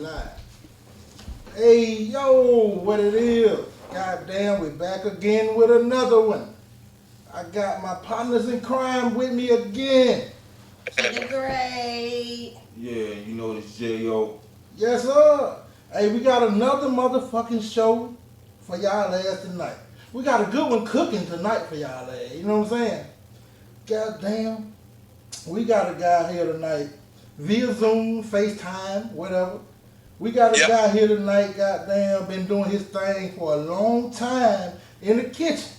live. Hey, yo, what it is? Goddamn, we back again with another one. I got my partners in crime with me again. Keep it great. Yeah, you know this J.O. Yes, sir. Hey, we got another motherfucking show for y'all ass tonight. We got a good one cooking tonight for y'all ass. You know what I'm saying? Goddamn. We got a guy here tonight via Zoom, FaceTime, whatever. We got a guy here tonight, goddamn, been doing his thing for a long time in the kitchen.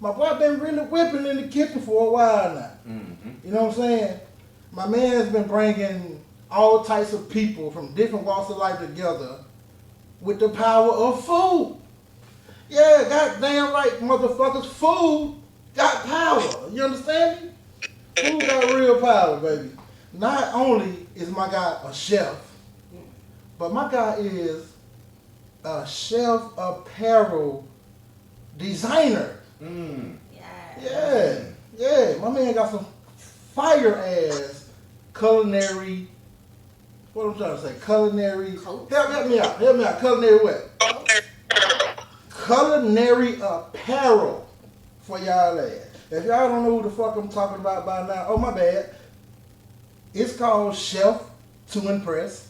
My boy been really whipping in the kitchen for a while now. Mm-hmm. You know what I'm saying? My man's been bringing all types of people from different walks of life together with the power of food. Yeah, goddamn right, motherfuckers. Food got power. You understand me? Food got real power, baby. Not only is my guy a chef, but my guy is a chef apparel designer. Mm. Yeah. My man got some fire ass culinary. What I'm trying to say, culinary. Help me out. Culinary what? Culinary apparel for y'all ass. If y'all don't know who the fuck I'm talking about by now, oh my bad. It's called Chef to Impress.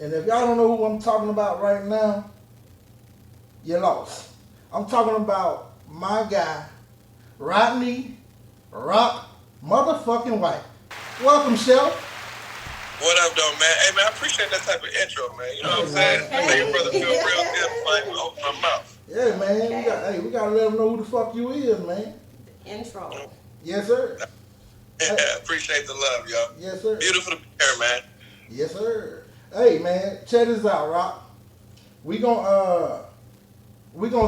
And if y'all don't know who I'm talking about right now, you're lost. I'm talking about my guy, Rodney Rock motherfucking White. Welcome, Chef. What up, though, man? Hey, man, I appreciate that type of intro, man. You know what I'm saying? That make your brother feel real good if I even open my mouth. Yeah, man. We gotta let them know who the fuck you is, man. Intro. Yes, sir. Yeah, appreciate the love, y'all. Yes, sir. Beautiful to be here, man. Yes, sir. Hey, man, check this out, Rock. We gonna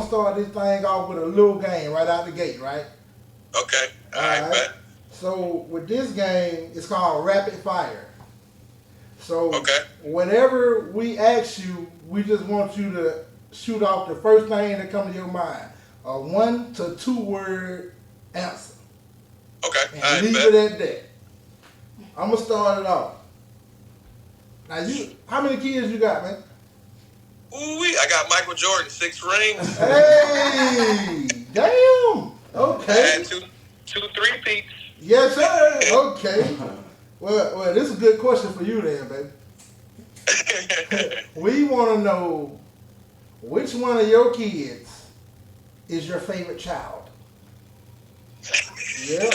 start this thing off with a little game right out the gate, right? Okay. All right, man. So with this game, it's called Rapid Fire. So okay. Whenever we ask you, we just want you to shoot off the first thing that comes to your mind. A 1 to 2 word answer. Okay. And all right, leave man. it at that. I'm gonna start it off. Now how many kids you got, man? Ooh-wee, I got Michael Jordan, 6 rings. Hey, damn. Okay. I had two three-peats. Yes, sir. Okay. Well, this is a good question for you then, baby. We want to know which one of your kids is your favorite child. Yep.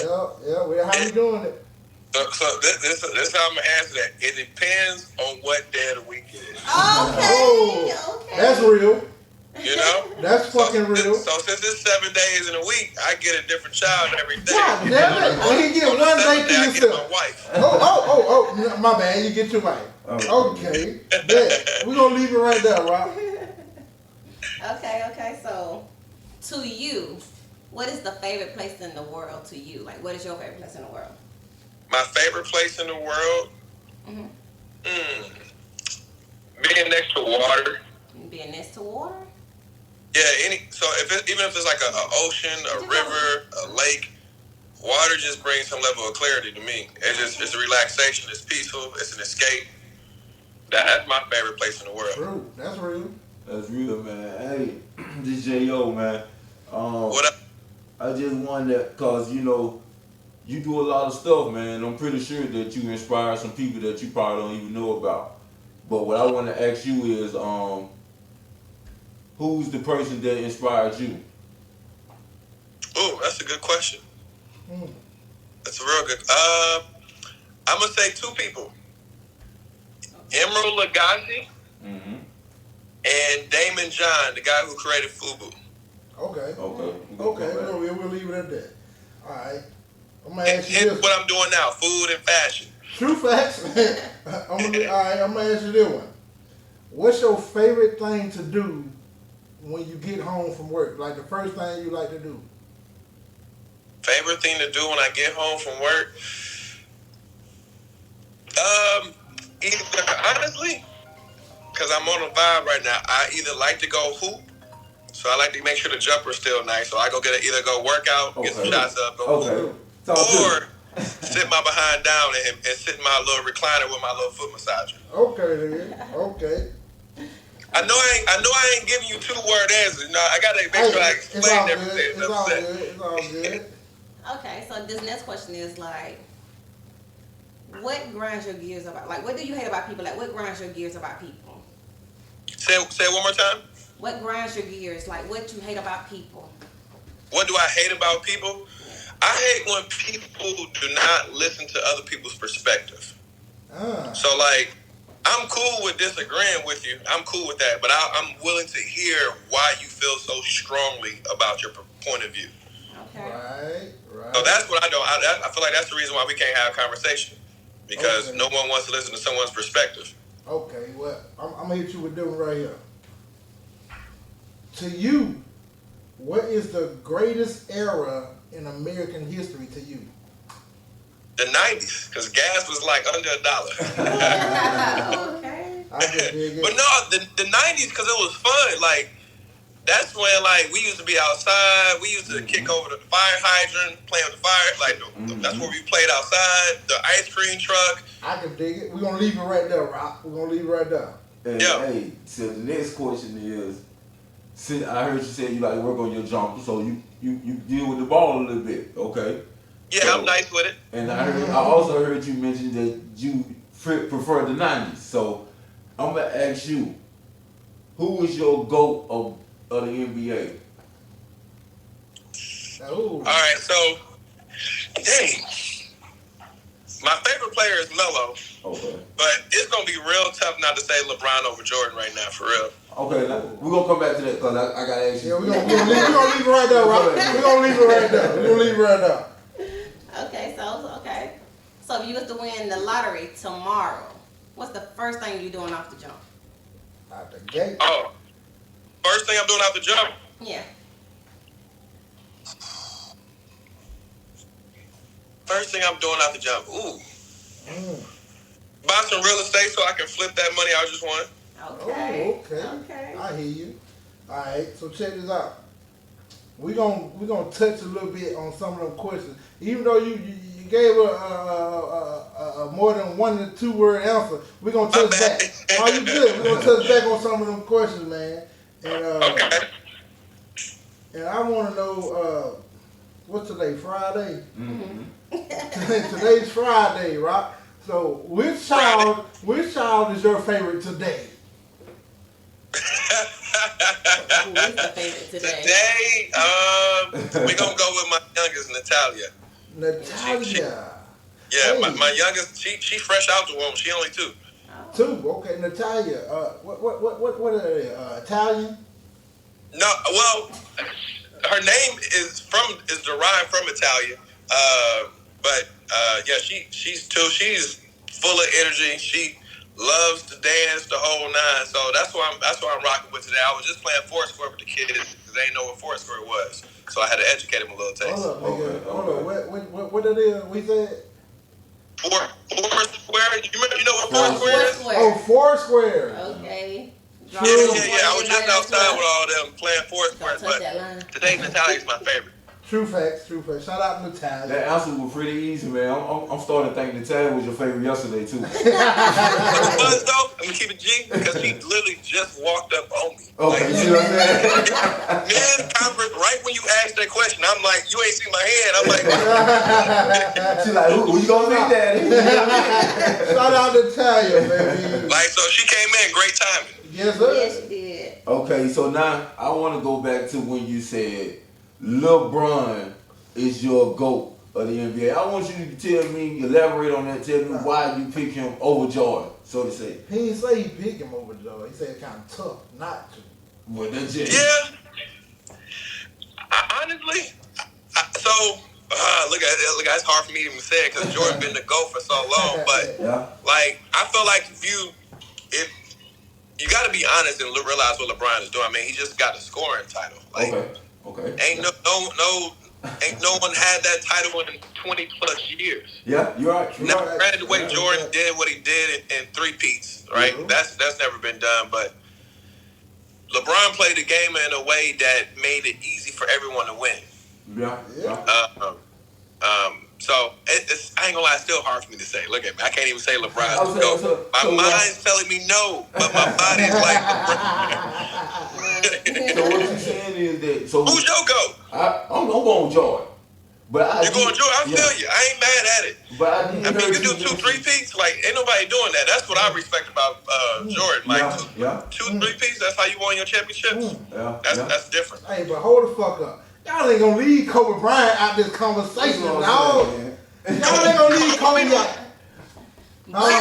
How you doing it? So this how I'm gonna answer that. It depends on what day of the week it is. Okay. That's real. You know? That's fucking real. So since it's 7 days in a week, I get a different child every day. God damn it. Well, you get one day for I get yourself. my wife. Oh, my bad. You get your wife. Okay. Yeah. We're going to leave it right there, Rob. Okay. So, to you, what is the favorite place in the world to you? Like, what is your favorite place in the world? My favorite place in the world? Being next to water. Being next to water? Yeah, even if it's like an ocean, a river, a lake, water just brings some level of clarity to me. It's a relaxation, it's peaceful, it's an escape. That's my favorite place in the world. True, that's real. That's real, man. Hey, this J.O., man. What up? I just wanted, cause you know, you do a lot of stuff, man. I'm pretty sure that you inspire some people that you probably don't even know about. But what I want to ask you is, who's the person that inspired you? Oh, that's a good question. That's a real good. I'm gonna say 2 people: Emerald Lagasse and Damon John, the guy who created FUBU. Okay. We'll leave it at that. All right. I'm gonna ask you this. What I'm doing now: food and fashion. True facts. I'm gonna ask you this one. What's your favorite thing to do when you get home from work? Like the first thing you like to do? Favorite thing to do when I get home from work? Honestly, because I'm on a vibe right now, I either like to go hoop, so I like to make sure the jumper's still nice, so I either go work out, get some shots up, go hoop. sit my behind down and sit in my little recliner with my little foot massager. Okay, then. Okay. I know I ain't giving you 2-word answers. You know, I gotta make sure I explain everything. It's all good. It's all good. Okay, so this next question is like, what grinds your gears about? Like, what do you hate about people? Like, what grinds your gears about people? Say it one more time. What grinds your gears? Like, what you hate about people? What do I hate about people? I hate when people do not listen to other people's perspective. So, like, I'm cool with disagreeing with you. I'm cool with that. But I'm willing to hear why you feel so strongly about your point of view. Okay. Right. So that's what I don't. I feel like that's the reason why we can't have a conversation. Because no one wants to listen to someone's perspective. Okay, well, I'm going to hit you with this one right here. To you, what is the greatest era in American history to you? The 90s, because gas was like under $1. Okay. I can dig it. But no, the 90s, because it was fun. Like, that's when, like, we used to be outside. We used to kick over the fire hydrant, play with the fire. Like, that's where we played outside. The ice cream truck. I can dig it. We're going to leave it right there, Rock. We're going to leave it right there. Hey, so the next question is, since I heard you say you like to work on your jumper, so you deal with the ball a little bit, okay? Yeah, so, I'm nice with it. And I also heard you mention that you prefer the 90s. So I'm going to ask you, who is your GOAT of the NBA? All right, so, dang. My favorite player is Melo. Okay. But it's going to be real tough not to say LeBron over Jordan right now, for real. Okay, now, we're going to come back to that because I got to ask you. Yeah, we're gonna leave it right there, Rock. We're going to leave it right there. We're going to leave it right there. Okay, so if you was to win the lottery tomorrow, what's the first thing you doing off the jump? Out the gate. Oh, first thing I'm doing off the jump? Yeah. First thing I'm doing off the jump? Buy some real estate so I can flip that money I just won. Okay. Okay. I hear you. All right, so check this out. We're gonna touch a little bit on some of them questions. Even though you gave a more than 1 to 2 word answer, we're gonna touch back. Are you good? We're gonna touch back on some of them questions, man. And Okay. and I want to know what's today? Friday. Today's Friday, right? So which child is your favorite today? Who is the favorite today? Today, we're going to go with my youngest, Natalia. Natalia. Yeah, Hey. my youngest, she fresh out the womb. She only 2. 2. Okay, Natalia. What are they? Italian? No, well, her name is derived from Italian. But yeah, she's 2. She's full of energy. She loves to dance the whole 9. So that's why I'm rocking with today. I was just playing Foursquare with the kids because they didn't know what Foursquare was. So I had to educate them a little taste. Hold up, nigga. Hold up. What it is? We said? Foursquare? You know what Foursquare is? Oh, Foursquare. Okay. Yeah. I was just outside with all them playing Foursquare, Don't touch that line. but today Natalia's my favorite. True facts. Shout out to Natalia. That answer was pretty easy, man. I'm starting to think Natalia was your favorite yesterday, too. What it was, though, I'm going to keep it G, because she literally just walked up on me. Okay, you see what I'm saying? Conference, right when you asked that question, I'm like, you ain't seen my hand. I'm like, She's like, who you gonna think that? Shout out to Natalia, baby. like, so she came in, great timing. Yes, sir. Yes, you did. Okay, so now I want to go back to when you said LeBron is your GOAT of the NBA. I want you to tell me, elaborate on that, tell me why you pick him over Jordan, so to say. He didn't say he picked him over Jordan. He said it's kind of tough not to. But that's just... Yeah. Honestly, look, it's hard for me to even say it because Jordan been the GOAT for so long. But like, I feel like if you got to be honest and realize what LeBron is doing. I mean, he just got a scoring title. Like, Okay. Ain't no one had that title in 20+ years. Yeah, you're right. Now, granted, the way Jordan did what he did in 3-peats, right? Yeah. That's never been done. But LeBron played the game in a way that made it easy for everyone to win. Yeah. So I ain't gonna lie, it's still hard for me to say. Look at me, I can't even say LeBron's the GOAT. My mind's telling me no, but my body's like LeBron. So what you saying is that? So who's your GOAT? I'm going Jordan. But you going Jordan? I feel you. I ain't mad at it. But I mean, you do 2 3-peats. Like, ain't nobody doing that. That's what I respect about Jordan. Like, two 3-peats. That's how you won your championships. That's different. Hey, but hold the fuck up. Y'all ain't gonna leave Kobe Bryant out this conversation, dog. Y'all ain't gonna leave Kobe out.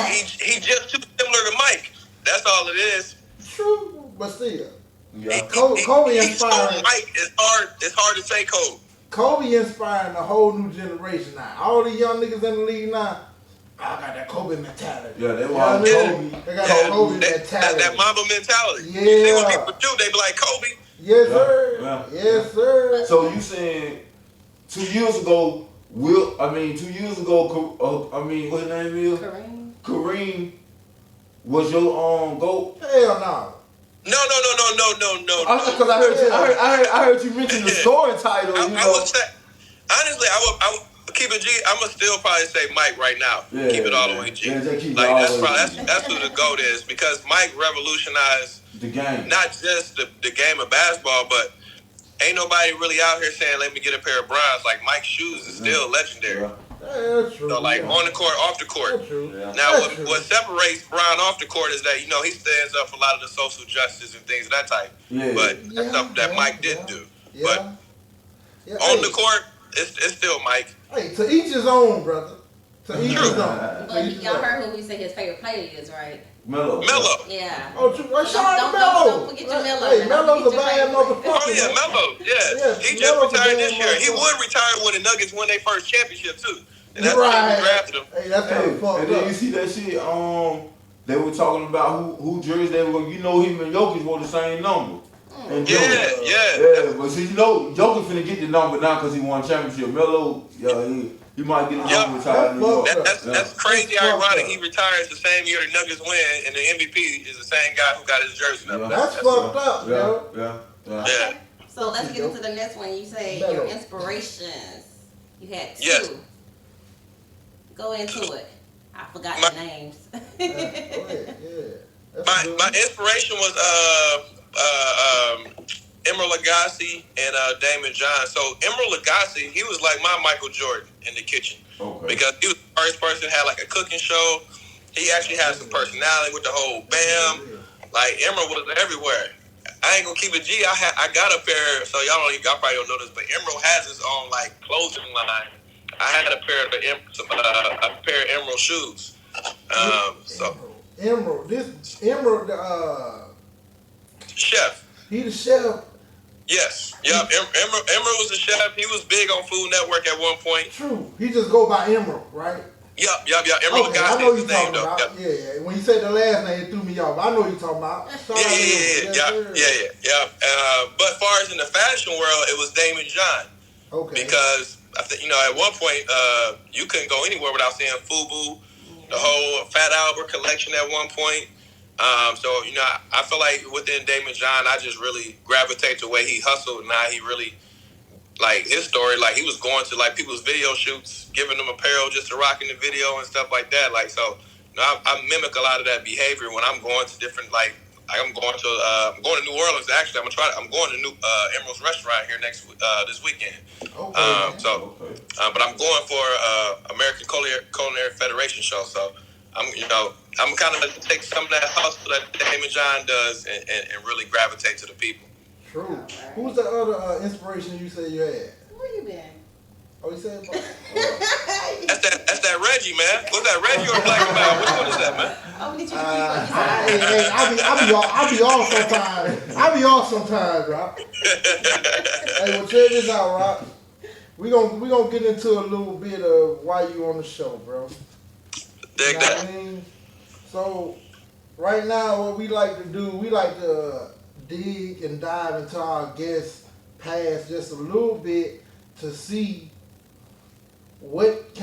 He just too similar to Mike. That's all it is. True, but still. Yeah. Kobe inspiring. Mike, it's hard to say Kobe. Kobe inspiring a whole new generation now. All the young niggas in the league now, I got that Kobe mentality. Yeah, they want Kobe. They got that Kobe mentality. That Mamba mentality. Yeah. You see what people do, they be like, Kobe. Yes, sir. Yeah. Yes, sir. So you saying 2 years ago, what his name is? Kareem was your GOAT? Hell no. No. Because I heard you mention the scoring title. I would say, honestly, I would keep it G. I'm gonna still probably say Mike right now. Yeah, keep it all the way G. Yeah, that's who the GOAT is, because Mike revolutionized the game. Not just the game of basketball, but ain't nobody really out here saying, "Let me get a pair of bronze." Like, Mike's shoes is still legendary. Yeah, that's true. So, like, on the court, off the court. That's true. Yeah. Now, what separates Bron off the court is that, he stands up for a lot of the social justice and things of that type. Yeah. But that's stuff that Mike didn't do. Yeah. But on the court, it's still Mike. Hey, to each his own, brother. To each his own. But y'all heard who we say his favorite player is, right? Melo. Yeah. Oh, Don't forget your Melo. Hey, Melo's a bad motherfucker. Oh, yeah, Melo. Yeah. He just retired this year. He would retire when the Nuggets won their first championship, too. And that's why we drafted him. Hey, that's how fucked up. And then you see that shit, they were talking about who jersey they were going to, him and Jokic wore the same number. And Yeah. But see, Jokic finna get the number now because he won a championship. Melo, he might get the number retired in New York. That's crazy ironic. He retires the same year the Nuggets win, and the MVP is the same guy who got his jersey number. That's fucked up, yo. Yeah. So let's get into the next one. You say your inspirations. You had 2. Yes. Go into it. I forgot the names. My inspiration was Emeril Lagasse and Damon John. So Emeril Lagasse, he was like my Michael Jordan in the kitchen. Okay. Because he was the first person that had like a cooking show. He actually had some personality with the whole bam. Like, Emeril was everywhere. I ain't gonna keep it G. I got a pair, so y'all probably don't know this, but Emeril has his own like clothing line. I had a pair of Emeril shoes. Emeril, chef. He the chef. Yes. Yep. Emeril was the chef. He was big on Food Network at one point. True. He just go by Emeril, right? Yep. Emeril okay, Lagasse I know is you his name, talking though. about. Yeah. When you said the last name, it threw me off. I know you talking about. Yeah. But as far as in the fashion world, it was Damon John. Okay. Because I think at one point you couldn't go anywhere without seeing FUBU, the whole Fat Albert collection at one point. So I feel like within Damon John, I just really gravitate to the way he hustled and how he really, like, his story, like, he was going to like people's video shoots, giving them apparel just to rock in the video and stuff like that. Like, so I mimic a lot of that behavior when I'm going to different I'm going to New Orleans actually. I'm going to Emeril's restaurant here this weekend. Okay. But I'm going for American Culinary Federation show. So I'm kind of take some of that hustle that Damon John does and really gravitate to the people. True. Right. Who's the other inspiration you said you had? Where you been? Oh, you said That's that Reggie, man. Was that Reggie or Black and Mild? Which one is that, man? Oh, did you repeat what you said? I be off sometimes, bro. Hey, well, check this out, Rock. We gonna get into a little bit of why you on the show, bro. Dig that. I mean? So, right now, what we like to do, we like to dig and dive into our guests' past just a little bit to see what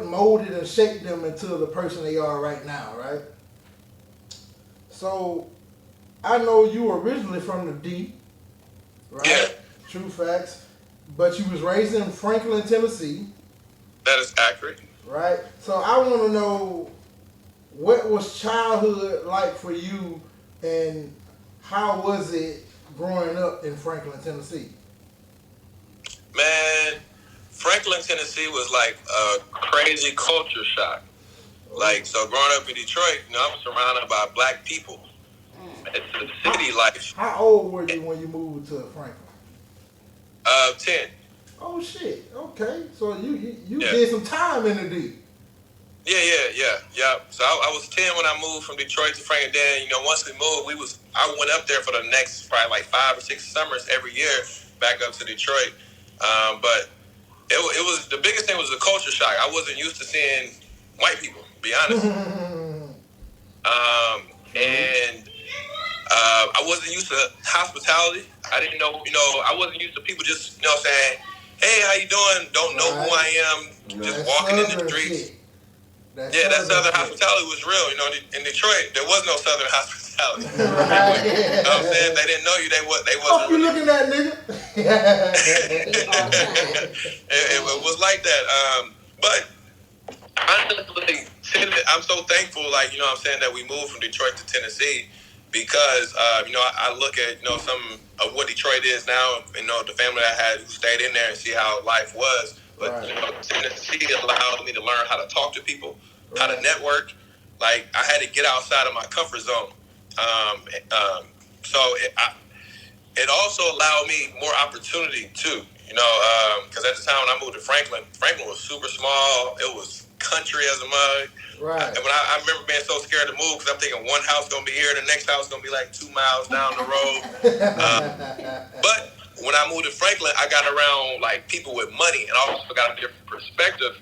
molded and shaped them into the person they are right now, right? So, I know you were originally from the D, right? Yeah. True facts. But you was raised in Franklin, Tennessee, That is accurate. right? So I want to know what was childhood like for you, and how was it growing up in Franklin, Tennessee? Man, Franklin, Tennessee was like a crazy culture shock. Like, so growing up in Detroit, I'm surrounded by black people. It's a city life. How old were you when you moved to Franklin? 10. Oh shit. Okay. So you Yeah. did some time in the D. Yeah. So I was 10 when I moved from Detroit to Franklin. Then, once we moved, I went up there for the next probably like 5 or 6 summers every year back up to Detroit. But it was the biggest thing was the culture shock. I wasn't used to seeing white people, to be honest. And I wasn't used to hospitality. I didn't know, I wasn't used to people just, saying, hey, how you doing? Don't know who I am. Just walking in the streets. That Southern hospitality was real. In Detroit, there was no Southern hospitality. Right. You know what I'm saying? They didn't know you. They wasn't. Fuck you looking at, nigga? It was like that. But honestly, I'm so thankful, that we moved from Detroit to Tennessee because, I look at, some of what Detroit is now, the family I had who stayed in there and see how life was. But, right. Tennessee allowed me to learn how to talk to people, how to network. Like, I had to get outside of my comfort zone. So it also allowed me more opportunity, too. Because at the time when I moved to Franklin was super small. It was country as a mug. Right. And I remember being so scared to move because I'm thinking one house going to be here, the next house going to be like 2 miles down the road. But when I moved to Franklin, I got around like people with money, and I also got a different perspective.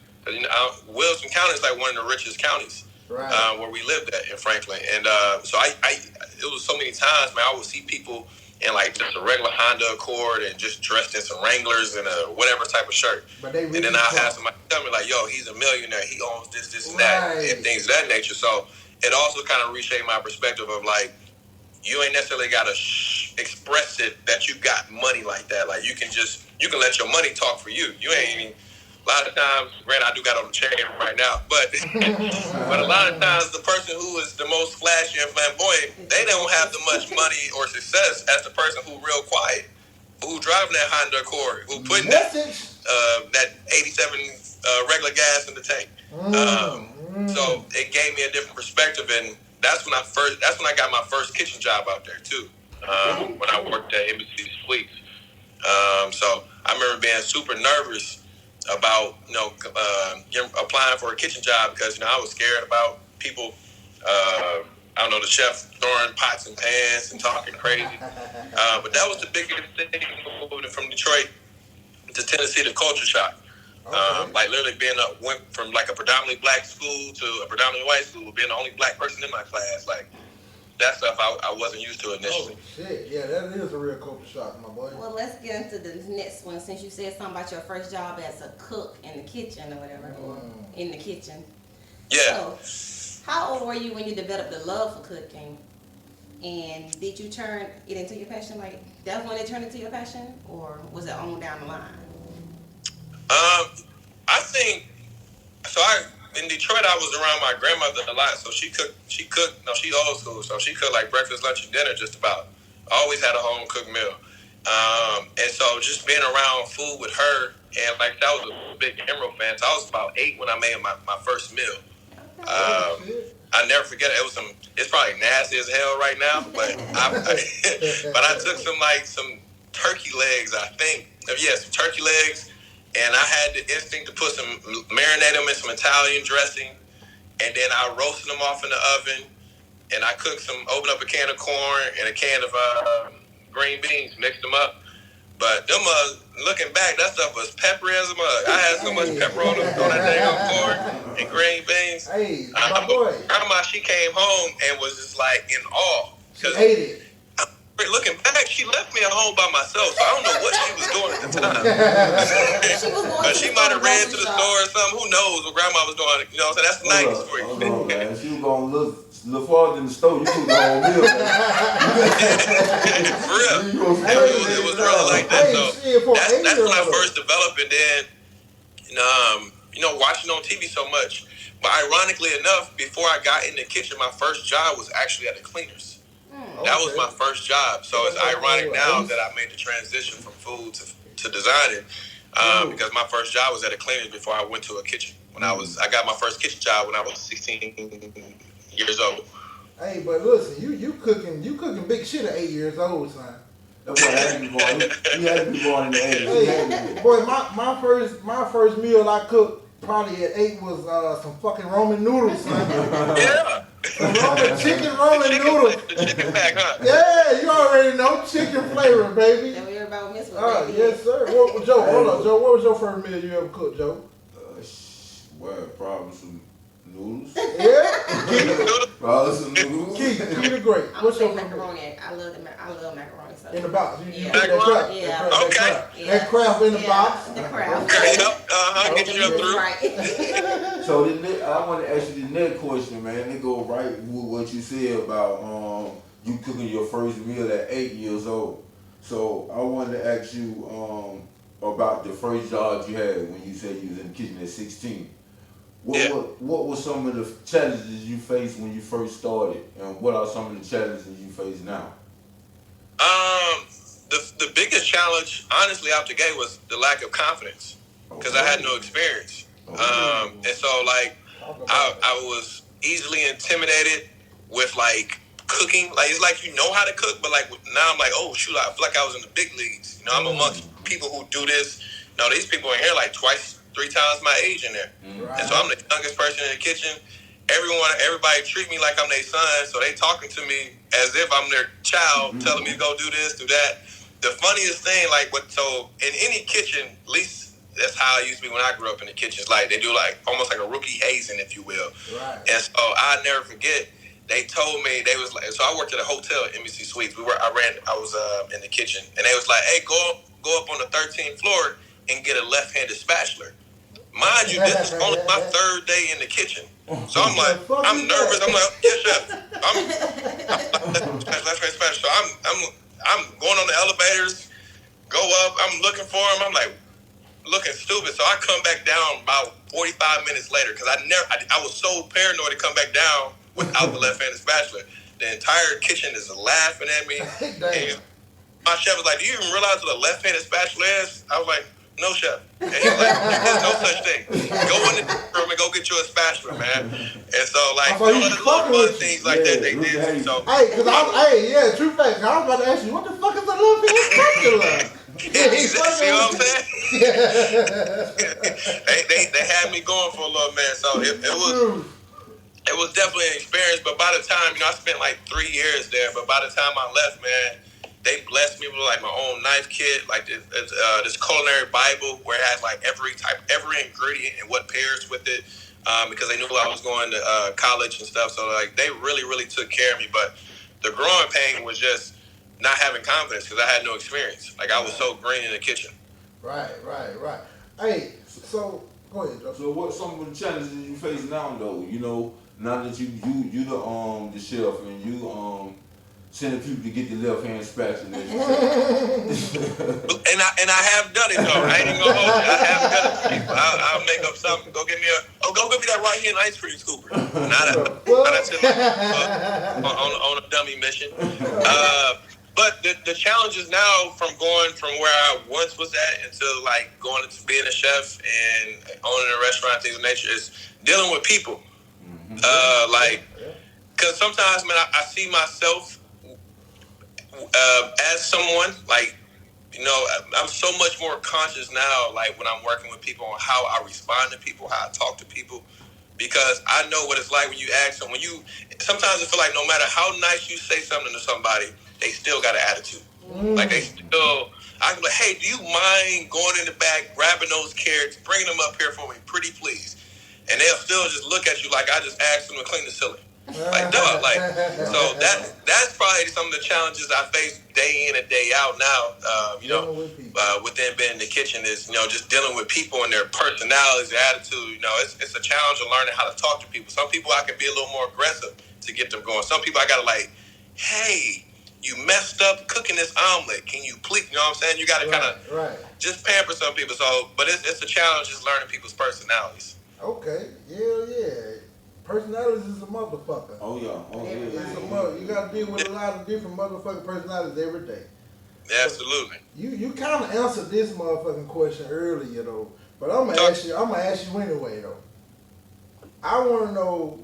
Wilson County is like one of the richest counties, right. Where we lived at in Franklin, and so it was so many times, man, I would see people in like just a regular Honda Accord and just dressed in some Wranglers and a whatever type of shirt. But they really and then I'll have somebody tell me like, yo, he's a millionaire, he owns this, and that, and things of that nature. So it also kind of reshaped my perspective of like, you ain't necessarily got to express it that you got money like that. Like you can let your money talk for you. You ain't even, a lot of times, granted I do got on the chain right now, but but a lot of times the person who is the most flashy and flamboyant, they don't have the much money or success as the person who real quiet, who driving that Honda Accord, who putting that 87 regular gas in the tank. So it gave me a different perspective, and that's when I got my first kitchen job out there too. When I worked at Embassy Suites. So I remember being super nervous about applying for a kitchen job because I was scared about people. The chef throwing pots and pans and talking crazy. But that was the biggest thing moving from Detroit to Tennessee, the culture shock. Okay. Like literally went from like a predominantly black school to a predominantly white school, being the only black person in my class. Like that stuff I wasn't used to initially. Oh shit, yeah, that is a real culture shock, my boy. Well, let's get into the next one. Since you said something about your first job as a cook in the kitchen or whatever, or in the kitchen. Yeah. So, how old were you when you developed the love for cooking? And did you turn it into your passion? Like that's when it turned into your passion, or was it on down the line? I think so. In Detroit, I was around my grandmother a lot, so she cooked. No, she old school, so she cooked like breakfast, lunch, and dinner just about. Always had a home cooked meal, and so just being around food with her, and like I was a big Emerald fan. So I was about 8 when I made my first meal. I never forget it. It's probably nasty as hell right now, but I took some turkey legs. I think some turkey legs. And I had the instinct to marinate them in some Italian dressing, and then I roasted them off in the oven, and I opened up a can of corn and a can of green beans, mixed them up. But them, looking back, that stuff was peppery as a mug. I had so much pepper on that dang corn and green beans. Hey, my boy. Grandma, she came home and was just like in awe. She ate it. Looking back, she left me at home by myself, so I don't know what she was doing at the time. She might have ran to the store or something. Who knows what grandma was doing? You know what I'm saying? That's the 90s for you. Hold on, man. She was going to look farther in the store. You cooked the whole meal, man. For real. It was really like that. So that's when I first developed, and then, watching on TV so much. But ironically enough, before I got in the kitchen, my first job was actually at the cleaners. That was my first job. So it's ironic now that I made the transition from food to designing, because my first job was at a cleaners before I went to a kitchen. I got my first kitchen job when I was 16 years old. Hey, but listen, you cooking big shit at 8 years old, son. That's what had to be born. He had to be born in the 80s. Hey, boy, my first meal I cooked probably at 8 was some fucking Roman noodles, son. Yeah. Some Roman noodles. The chicken pack, huh? Yeah, you already know chicken flavor, baby. That we everybody miss with Yes, sir. Joe, hold on, Joe. What was your first meal you ever cooked, Joe? Well, probably some noodles. Yeah. Probably some noodles. Key the great. What's your macaroni? I love macaroni. So. In the box. You Yeah. put that crap. Yeah. Okay. That crap in the box. The crab. Okay, yep. Get you up through. Right. So I want to ask you the next question, man. It go right with what you said about you cooking your first meal at 8 years old. So I wanted to ask you about the first job you had when you said you was in the kitchen at 16. What were some of the challenges you faced when you first started, and what are some of the challenges you face now? The biggest challenge, honestly, out the gate was the lack of confidence, because I had no experience. And so, like, I was easily intimidated with, like, cooking. Like, it's like you know how to cook, but, like, now I'm like, oh, shoot, I feel like I was in the big leagues. I'm amongst people who do this. These people in here, like, 2-3 times my age in there. Right. And so I'm the youngest person in the kitchen. Everybody treat me like I'm their son, so they talking to me as if I'm their child, telling me to go do this, do that. The funniest thing, so in any kitchen, at least that's how it used to be when I grew up in the kitchens. Like, they do like almost like a rookie hazing, if you will. Right. And so I never forget. They told me, they was like, so I worked at a hotel at Embassy Suites. I was in the kitchen, and they was like, hey, go up on the 13th floor and get a left-handed spatula. Mind you, this is only my third day in the kitchen. So I'm like, I'm nervous. I'm like, yes, chef. Left-handed spatula. So I'm going on the elevators, go up. I'm looking for him. I'm like, looking stupid. So I come back down about 45 minutes later, because I was so paranoid to come back down without the left-handed spatula. The entire kitchen is laughing at me. And my chef was like, do you even realize what a left-handed spatula is? I was like, no, chef. And he was like, there's no such thing. Go in the room and go get you a spatula, man. And so, like, little fun things like that they did. So, true fact. I was about to ask you, what the fuck is a left-handed spatula? See what I'm saying? they had me going for a little minute. So it was definitely an experience. But by the time, I spent like 3 years there. But by the time I left, man, they blessed me with like my own knife kit, like this culinary Bible where it has like every ingredient and what pairs with it, because they knew I was going to college and stuff. So like they really, really took care of me. But the growing pain was just not having confidence, because I had no experience. Like, I was so green in the kitchen. Right. Hey, so go ahead, Joe. So what some of the challenges you face now, though? Now that you the chef, and you sending people to get the left hand spatula. and I have done it though. I ain't even gonna hold you. I have done it for people. I'll make up something. Go get me that right hand ice cream scooper. Not on a dummy mission. But the challenges now, from going from where I once was at until like going into being a chef and owning a restaurant, things of nature, is dealing with people. Because sometimes, man, I see myself as someone, like, I'm so much more conscious now, like when I'm working with people, on how I respond to people, how I talk to people, because I know what it's like when you ask them. Sometimes I feel like no matter how nice you say something to somebody, they still got an attitude. Like I can be like, hey, do you mind going in the back, grabbing those carrots, bringing them up here for me, pretty please? And they'll still just look at you like I just asked them to clean the ceiling. Like, dog, like, so that's probably some of the challenges I face day in and day out now, within being in the kitchen, is, just dealing with people and their personalities, their attitude. It's a challenge of learning how to talk to people. Some people I can be a little more aggressive to get them going. Some people I gotta like, hey, you messed up cooking this omelet. Can you please, you know what I'm saying? You got to kind of just pamper some people. So, but it's a challenge just learning people's personalities. Okay, yeah. Personalities is a motherfucker. Oh yeah. It's a mother. You got to deal with a lot of different motherfucking personalities every day. Absolutely. You kind of answered this motherfucking question earlier though, but I'm gonna ask you anyway though. I want to know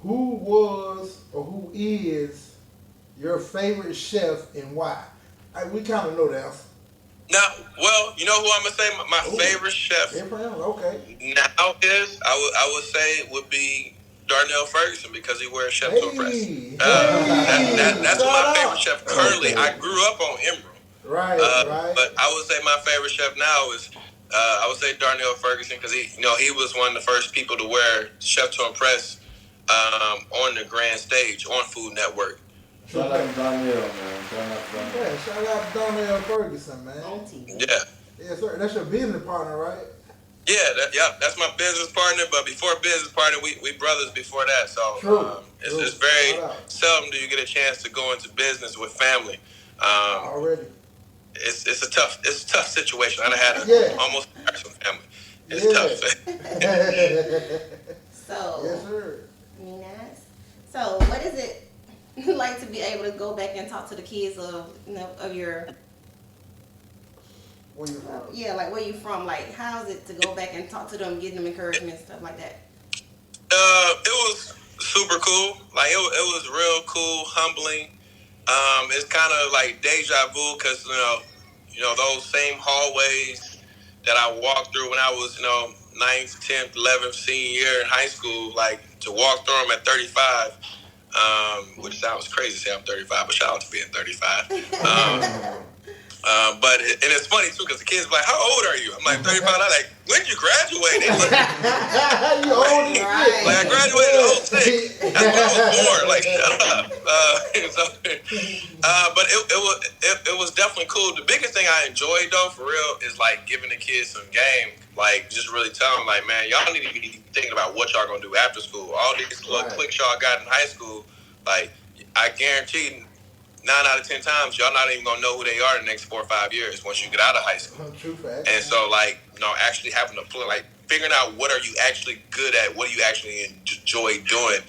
who was or who is your favorite chef and why. We kind of know the answer. Now, well, you know who I'm gonna say my favorite chef. Okay. Now is I would say would be Darnell Ferguson because he wears chef to impress. That's my favorite chef currently. Okay. I grew up on Emerald. Right. But I would say my favorite chef now is I would say Darnell Ferguson because he was one of the first people to wear chef to impress on the grand stage on Food Network. Shout out to Darnell, man. Shout out to Darnell Ferguson, man. Yeah, sir. That's your business partner, right? Yeah, that's my business partner. But before business partner, we brothers before that. So it's very seldom do you get a chance to go into business with family. Already. It's a tough situation. I had almost some family. It's tough. So yes, sir. So what is it like to be able to go back and talk to the kids of your where you from? Yeah, like where you from? Like how's it to go back and talk to them, give them encouragement, stuff like that? It was super cool. Like it was real cool, humbling. It's kind of like deja vu because you know those same hallways that I walked through when I was 9th, 10th, 11th, senior year in high school. Like to walk through them at 35, which sounds crazy to say I'm 35, but shout out to being 35. But it's funny too because the kids be like, "How old are you?" I'm like 35. I'm like, "When did you graduate?" You old as shit. Like I graduated in 06. That's when I was born. Like shut up. But it was definitely cool. The biggest thing I enjoyed though, for real, is like giving the kids some game. Like just really telling them, like, man, y'all need to be thinking about what y'all gonna do after school. All these little clicks y'all got in high school, like I guarantee 9 out of 10 times, y'all not even gonna know who they are in the next 4 or 5 years once you get out of high school. True fact. And so, like, actually having to play, like, figuring out what are you actually good at, what do you actually enjoy doing.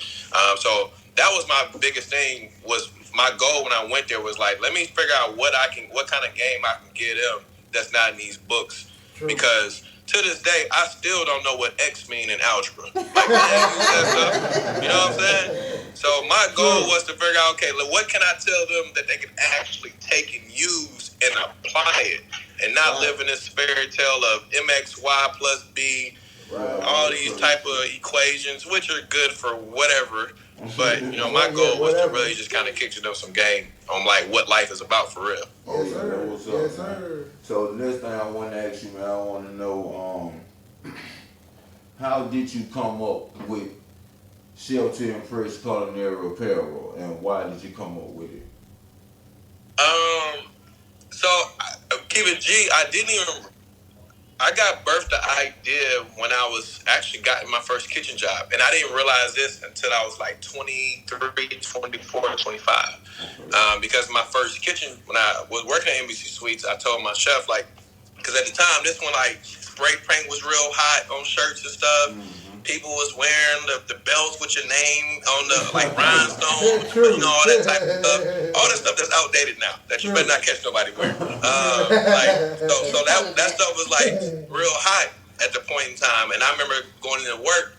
So that was my biggest thing. Was my goal when I went there was like, let me figure out what kind of game I can get them that's not in these books. True. Because to this day, I still don't know what X mean in algebra. Like, you know what I'm saying? So my goal was to figure out, okay, what can I tell them that they can actually take and use and apply it, and not live in this fairy tale of MXY plus B, all these type of equations, which are good for whatever. But my goal was to really just kind of kick them some game on like what life is about for real. Yes, sir. What's up, yes, man? sir. So the next thing I want to ask you, man, I want to know how did you come up with Chef to Impress Culinary Apparel, and why did you come up with it? So keep it G. I got birthed the idea when I was actually got my first kitchen job. And I didn't realize this until I was like 23, 24, 25. Because my first kitchen, when I was working at NBC Suites, I told my chef, like, because at the time, this one, like, spray paint was real hot on shirts and stuff. Mm-hmm. People was wearing the belts with your name on the, like, rhinestone, all that type of stuff. All that stuff that's outdated now, that you better not catch nobody wearing. So that stuff was, like, real hot at the point in time. And I remember going into work,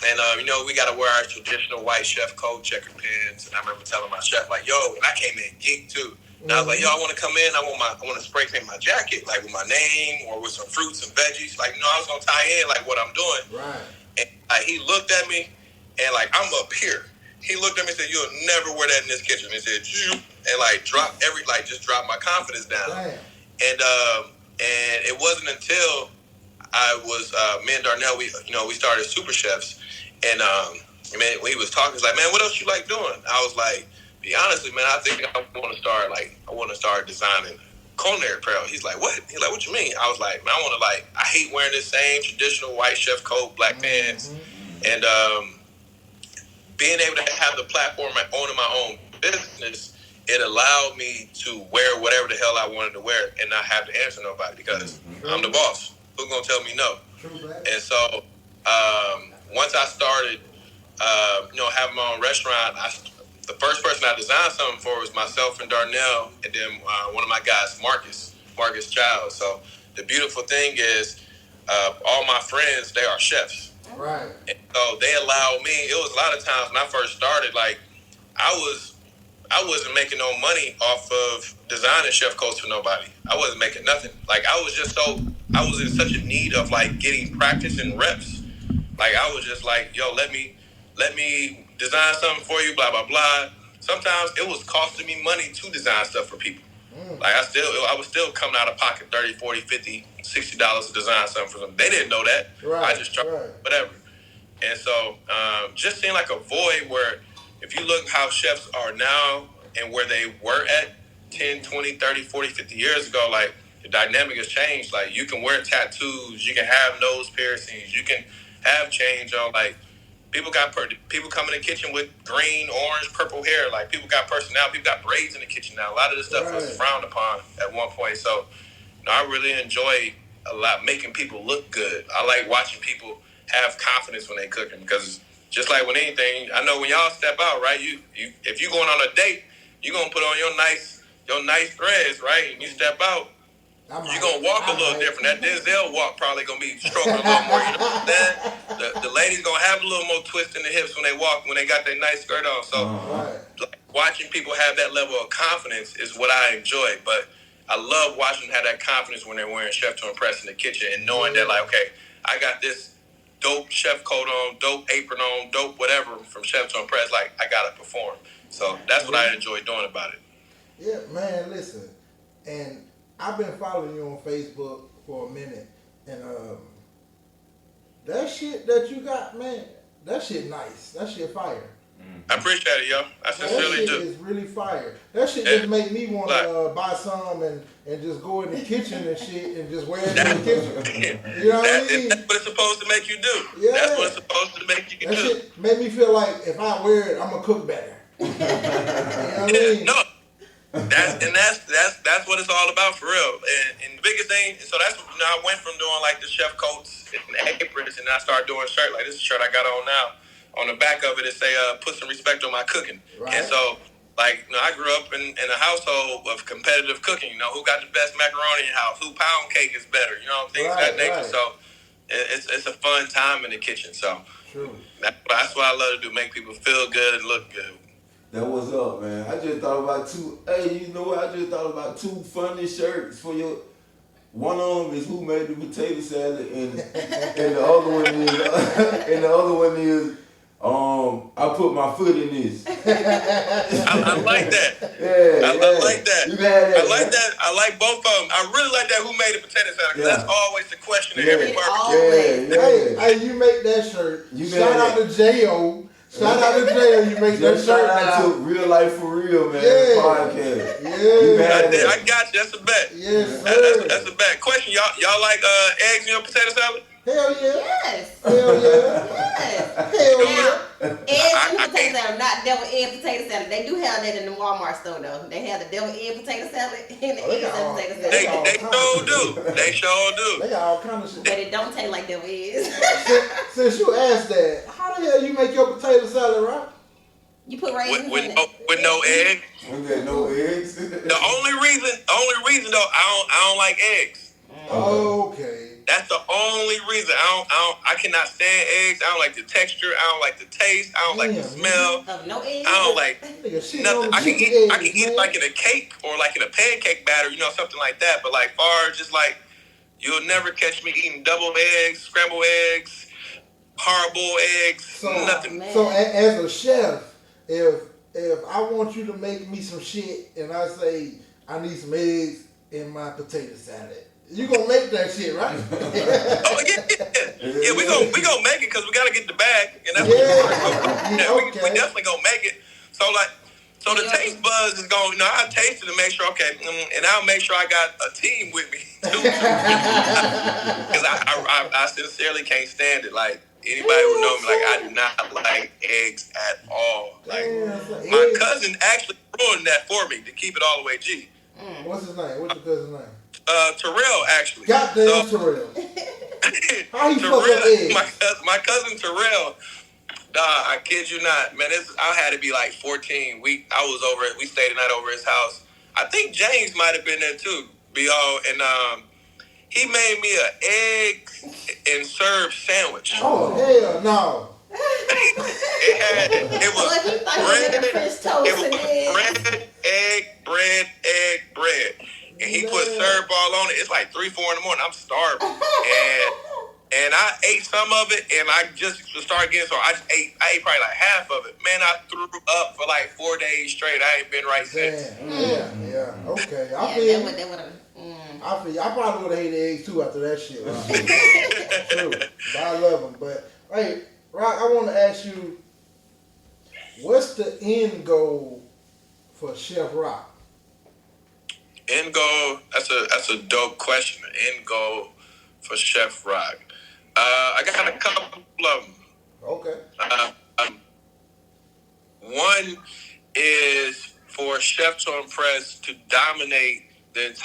and, we got to wear our traditional white chef coat, checker pants. And I remember telling my chef, like, yo, and I came in geek, too. And I was like, yo, I want to come in. I want to spray paint my jacket, like, with my name or with some fruits and veggies. Like, I was going to tie in, like, what I'm doing. Right. And he looked at me, and like I'm up here. He looked at me and said, "You'll never wear that in this kitchen." He said, "You," and like just dropped my confidence down. Damn. And it wasn't until I was me and Darnell, we started Super Chefs, and when he was talking, he's like, "Man, what else you like doing?" I was like, "Be honestly, man, I think I want to start designing culinary apparel." He's like, "What?" He's like, "What you mean?" I was like, "Man, I hate wearing this same traditional white chef coat, black pants." And being able to have the platform of owning my own business it allowed me to wear whatever the hell I wanted to wear and not have to answer nobody because I'm the boss. Who's gonna tell me no? And so once I started, having my own restaurant, the first person I designed something for was myself and Darnell, and then one of my guys, Marcus Child. So the beautiful thing is, all my friends, they are chefs. Right. And so they allowed me. It was a lot of times when I first started, like I wasn't making no money off of designing chef coats for nobody. I wasn't making nothing. Like I was in such a need of like getting practice and reps. Like I was just like, yo, let me design something for you, blah blah blah. Sometimes it was costing me money to design stuff for people. Like I was still coming out of pocket $30, $40, $50, $60 to design something for them. They didn't know that. Right, I just charged whatever. And so just seeing like a void where if you look how chefs are now and where they were at 10, 20, 30, 40, 50 years ago, like the dynamic has changed. Like you can wear tattoos, you can have nose piercings, you can have change on. Like people come in the kitchen with green, orange, purple hair. Like people got personality. People got braids in the kitchen now. A lot of this stuff was frowned upon at one point. So I really enjoy a lot making people look good. I like watching people have confidence when they cooking because just like with anything, I know when y'all step out, right? You if you going on a date, you gonna put on your nice threads, right? And you step out, you're gonna walk a little different. That Denzel walk probably gonna be stroking a little more. You know what I'm saying? The ladies gonna have a little more twist in the hips when they walk, when they got their nice skirt on. So like, watching people have that level of confidence is what I enjoy. But I love watching them have that confidence when they're wearing Chef to Impress in the kitchen and knowing that like, okay, I got this dope chef coat on, dope apron on, dope whatever from Chef to Impress. Like I gotta perform. So that's what I enjoy doing about it. Yeah, man. Listen, and I've been following you on Facebook for a minute, and that shit that you got, man, that shit nice. That shit fire. I appreciate it, yo. I sincerely do. That shit is really fire. That shit just make me want to buy some and just go in the kitchen and shit and just wear it in the kitchen. You know what I mean? That's what it's supposed to make you do. Yeah. That's what it's supposed to make you do. That shit made me feel like if I wear it, I'm gonna cook better. You know what I mean? No. That's what it's all about for real. And the biggest thing, so that's I went from doing like the chef coats and aprons, and I started doing shirt. Like this shirt I got on now. On the back of it, it say put some respect on my cooking. Right. And so like I grew up in a household of competitive cooking. Who got the best macaroni in the house? Who pound cake is better? Things of that nature. Right. So it's a fun time in the kitchen. So true. That's what I love to do, make people feel good and look good. That was up, man. I just thought about I just thought about two funny shirts for your. One of them is who made the potato salad, and the other one is I put my foot in this. I like that. Yeah, I like that. You had that. I like that. I like both of them. I really like that. Who made the potato salad? Because that's always the question in every barbecue. Hey, you make that shirt. Shout out to J.O. Shout out to J.O. You make that shirt. Shout out to Real Life for Real, man. Yeah. Podcast. Yeah. I got you. That's a bet. Yes, sir. That's a bet. Question: Y'all like eggs in your potato salad? Hell yeah. Yes. Hell yeah. Yes. Hell yeah. Eggs in the potato salad, not devil egg potato salad. They do have that in the Walmart store though. They have the devil egg potato salad and the eggs in the potato salad. They sure do. They sure do. They got all kind of shit. But it don't taste like devil eggs. Since you asked that, how the hell you make your potato salad, right? You put raisins with in it. With no egg. We got no eggs. The only reason though, I don't like eggs. Okay. That's the only reason. I cannot stand eggs. I don't like the texture. I don't like the taste. I don't like the smell. No eggs. I don't like nothing. I can eat like in a cake or like in a pancake batter, something like that. But like far just like you'll never catch me eating double eggs, scrambled eggs, hard-boiled eggs, nothing. So as a chef, if I want you to make me some shit and I say I need some eggs in my potato salad, you gonna make that shit, right? Oh yeah. We gonna make it because we gotta get the bag, and that's what we definitely gonna make it. So the taste buzz is going. I taste it to make sure, okay, and I'll make sure I got a team with me too, because I sincerely can't stand it. Like anybody who know me, like I do not like eggs at all. Like my cousin actually ruined that for me to keep it all the way G. What's his name? What's your cousin's name? Terrell, actually. Goddamn Terrell. How he fuck up eggs? My cousin Terrell. I kid you not, man. I had to be like 14. We stayed the night over his house. I think James might have been there too. And he made me an egg and serve sandwich. Oh hell no! It was bread, and he put syrup all on it. It's like 3, 4 in the morning. I'm starving, and I ate some of it, and I just started getting so I ate probably like half of it. Man, I threw up for like 4 days straight. I ain't been right since. Yeah. Okay, I feel you. I probably would have hated eggs too after that shit. True, but I love them. But hey, Rock, I want to ask you, what's the end goal for Chef Rock? End goal? That's a dope question. End goal for Chef Rock. I got a couple of them. Okay. One is for Chef to Impress to dominate and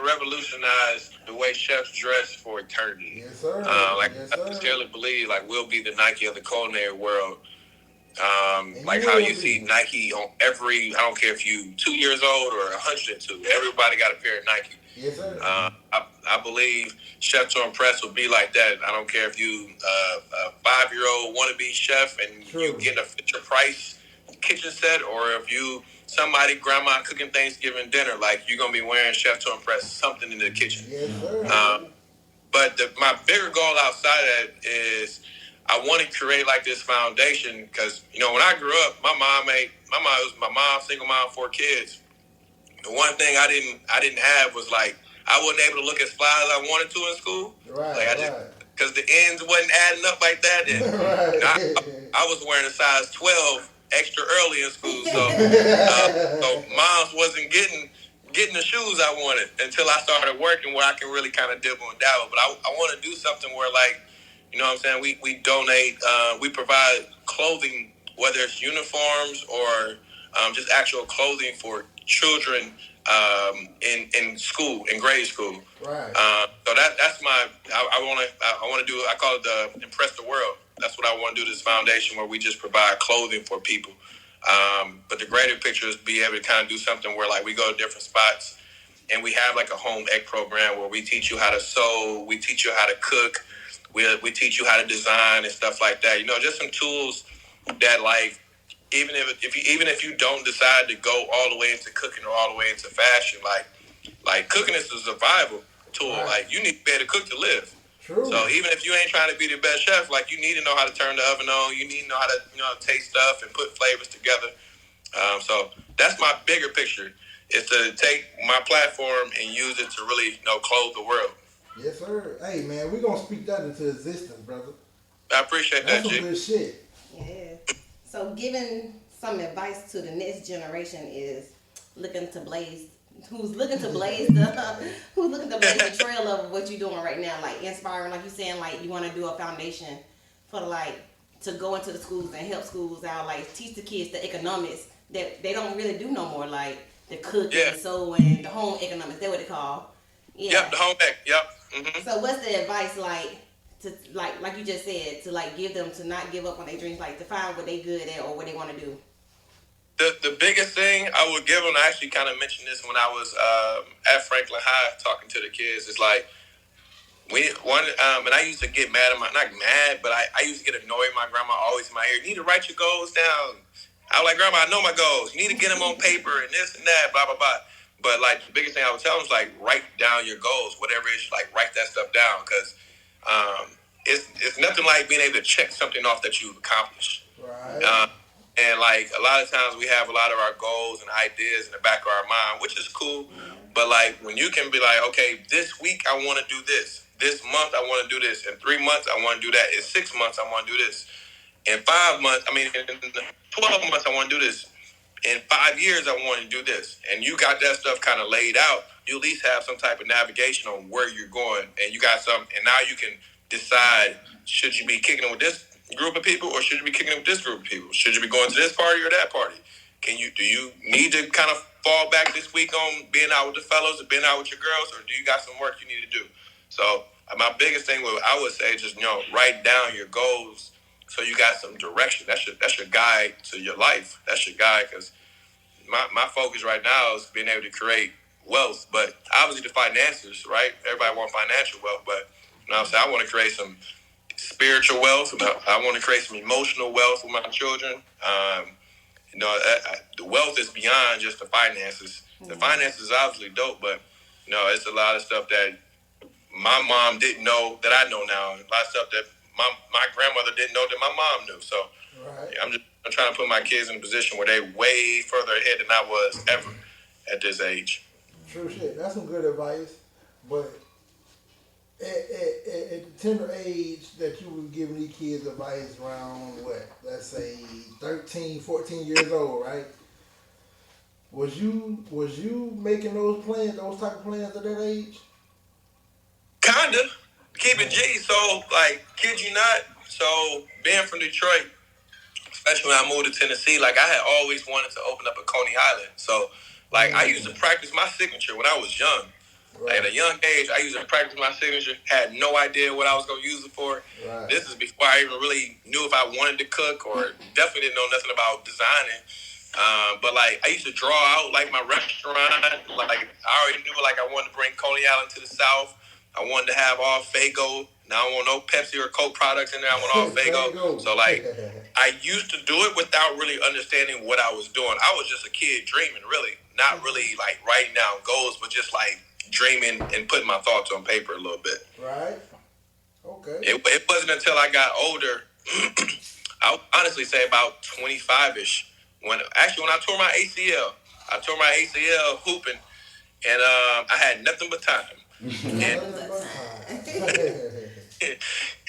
revolutionize the way chefs dress for eternity. Yes, sir. I sincerely believe we'll be the Nike of the culinary world. Like how you see Nike on every, I don't care if you 2 years old or 102, everybody got a pair of Nike. Yes, sir. I believe Chef to Impress will be like that. I don't care if you a 5-year-old wannabe chef and you get a Fisher Price kitchen set, or if you somebody grandma cooking Thanksgiving dinner, you're gonna be wearing Chef to Impress something in the kitchen. Yes, sir. But my bigger goal outside of that is I want to create this foundation, because when I grew up, my mom, single mom, 4 kids. The one thing I didn't have was I wasn't able to look as fly as I wanted to in school. Right. Because the ends wasn't adding up like that. And I was wearing a size 12 extra early in school, so moms wasn't getting the shoes I wanted until I started working, where I can really kind of dibble and dabble. But I want to do something where you know what I'm saying, we donate, we provide clothing, whether it's uniforms or just actual clothing for children in school, in grade school. Right. So that's my, I want to do, I call it the Impress the World. That's what I want to do, this foundation where we just provide clothing for people. But the greater picture is be able to kind of do something where we go to different spots and we have a home ec program where we teach you how to sew, we teach you how to cook, we teach you how to design and stuff like that. Just some tools that even if you don't decide to go all the way into cooking or all the way into fashion, like cooking is a survival tool. Right. You need to be able to cook to live. True. So even if you ain't trying to be the best chef, you need to know how to turn the oven on. You need to know how to taste stuff and put flavors together. So that's my bigger picture, is to take my platform and use it to really clothe the world. Yes, sir. Hey, man, we're going to speak that into existence, brother. I appreciate that, G. That's some good shit. Yeah. So giving some advice to the next generation is who's looking to blaze the trail of what you're doing right now, inspiring, like you saying, you want to do a foundation for to go into the schools and help schools out, teach the kids the economics that they don't really do no more, the cooking, the sewing, the home economics. That's what they call. Yeah. Yep, the home ec. Yep. Mm-hmm. So what's the advice to like you just said, to give them to not give up on their dreams, to find what they good at or what they want to do? The biggest thing I would give them, I actually kind of mentioned this when I was at Franklin High talking to the kids, is and I used to get mad at not mad, but I used to get annoyed. My grandma always in my ear, you need to write your goals down. I was like, Grandma, I know my goals. You need to get them on paper and this and that, blah, blah, blah. But the biggest thing I would tell them is write down your goals, whatever it is, write that stuff down, because it's nothing like being able to check something off that you've accomplished. Right. And a lot of times we have a lot of our goals and ideas in the back of our mind, which is cool. But when you can be okay, this week I want to do this. This month I want to do this. In 3 months I want to do that. In 6 months I want to do this. In 5 months, in 12 months I want to do this. In 5 years I want to do this. And you got that stuff kind of laid out. You at least have some type of navigation on where you're going. And you got some, and now you can decide, should you be kicking it with this group of people, or should you be kicking it with this group of people? Should you be going to this party or that party? Do you need to kind of fall back this week on being out with the fellows or being out with your girls, or do you got some work you need to do? So my biggest thing I would say just write down your goals so you got some direction. That's your guide to your life. That's your guide, because my focus right now is being able to create wealth, but obviously the finances, right? Everybody wants financial wealth, but what I'm saying, I want to create some spiritual wealth. I want to create some emotional wealth with my children. The wealth is beyond just the finances. The finances is obviously dope, but it's a lot of stuff that my mom didn't know that I know now. A lot of stuff that my grandmother didn't know that my mom knew. So Right. I'm trying to put my kids in a position where they way further ahead than I was ever at this age. True shit. That's some good advice. But at the tender age that you were giving these kids advice around what? Let's say 13, 14 years old, right? Was you making those type of plans at that age? Kinda. Keep it G. So, kid you not. So, being from Detroit, especially when I moved to Tennessee, I had always wanted to open up a Coney Island. So, I used to practice my signature when I was young. Right. At a young age, I used to practice my signature. Had no idea what I was going to use it for. Right. This is before I even really knew if I wanted to cook, or definitely didn't know nothing about designing. But I used to draw out my restaurant. I already knew I wanted to bring Coney Island to the South. I wanted to have all Faygo. Now I don't want no Pepsi or Coke products in there. I want all Faygo. So I used to do it without really understanding what I was doing. I was just a kid dreaming, really, not really writing down goals, but just dreaming and putting my thoughts on paper a little bit. Right. Okay. It wasn't until I got older, I would honestly say about 25-ish, when I tore my ACL. I tore my ACL hooping, and I had nothing but time.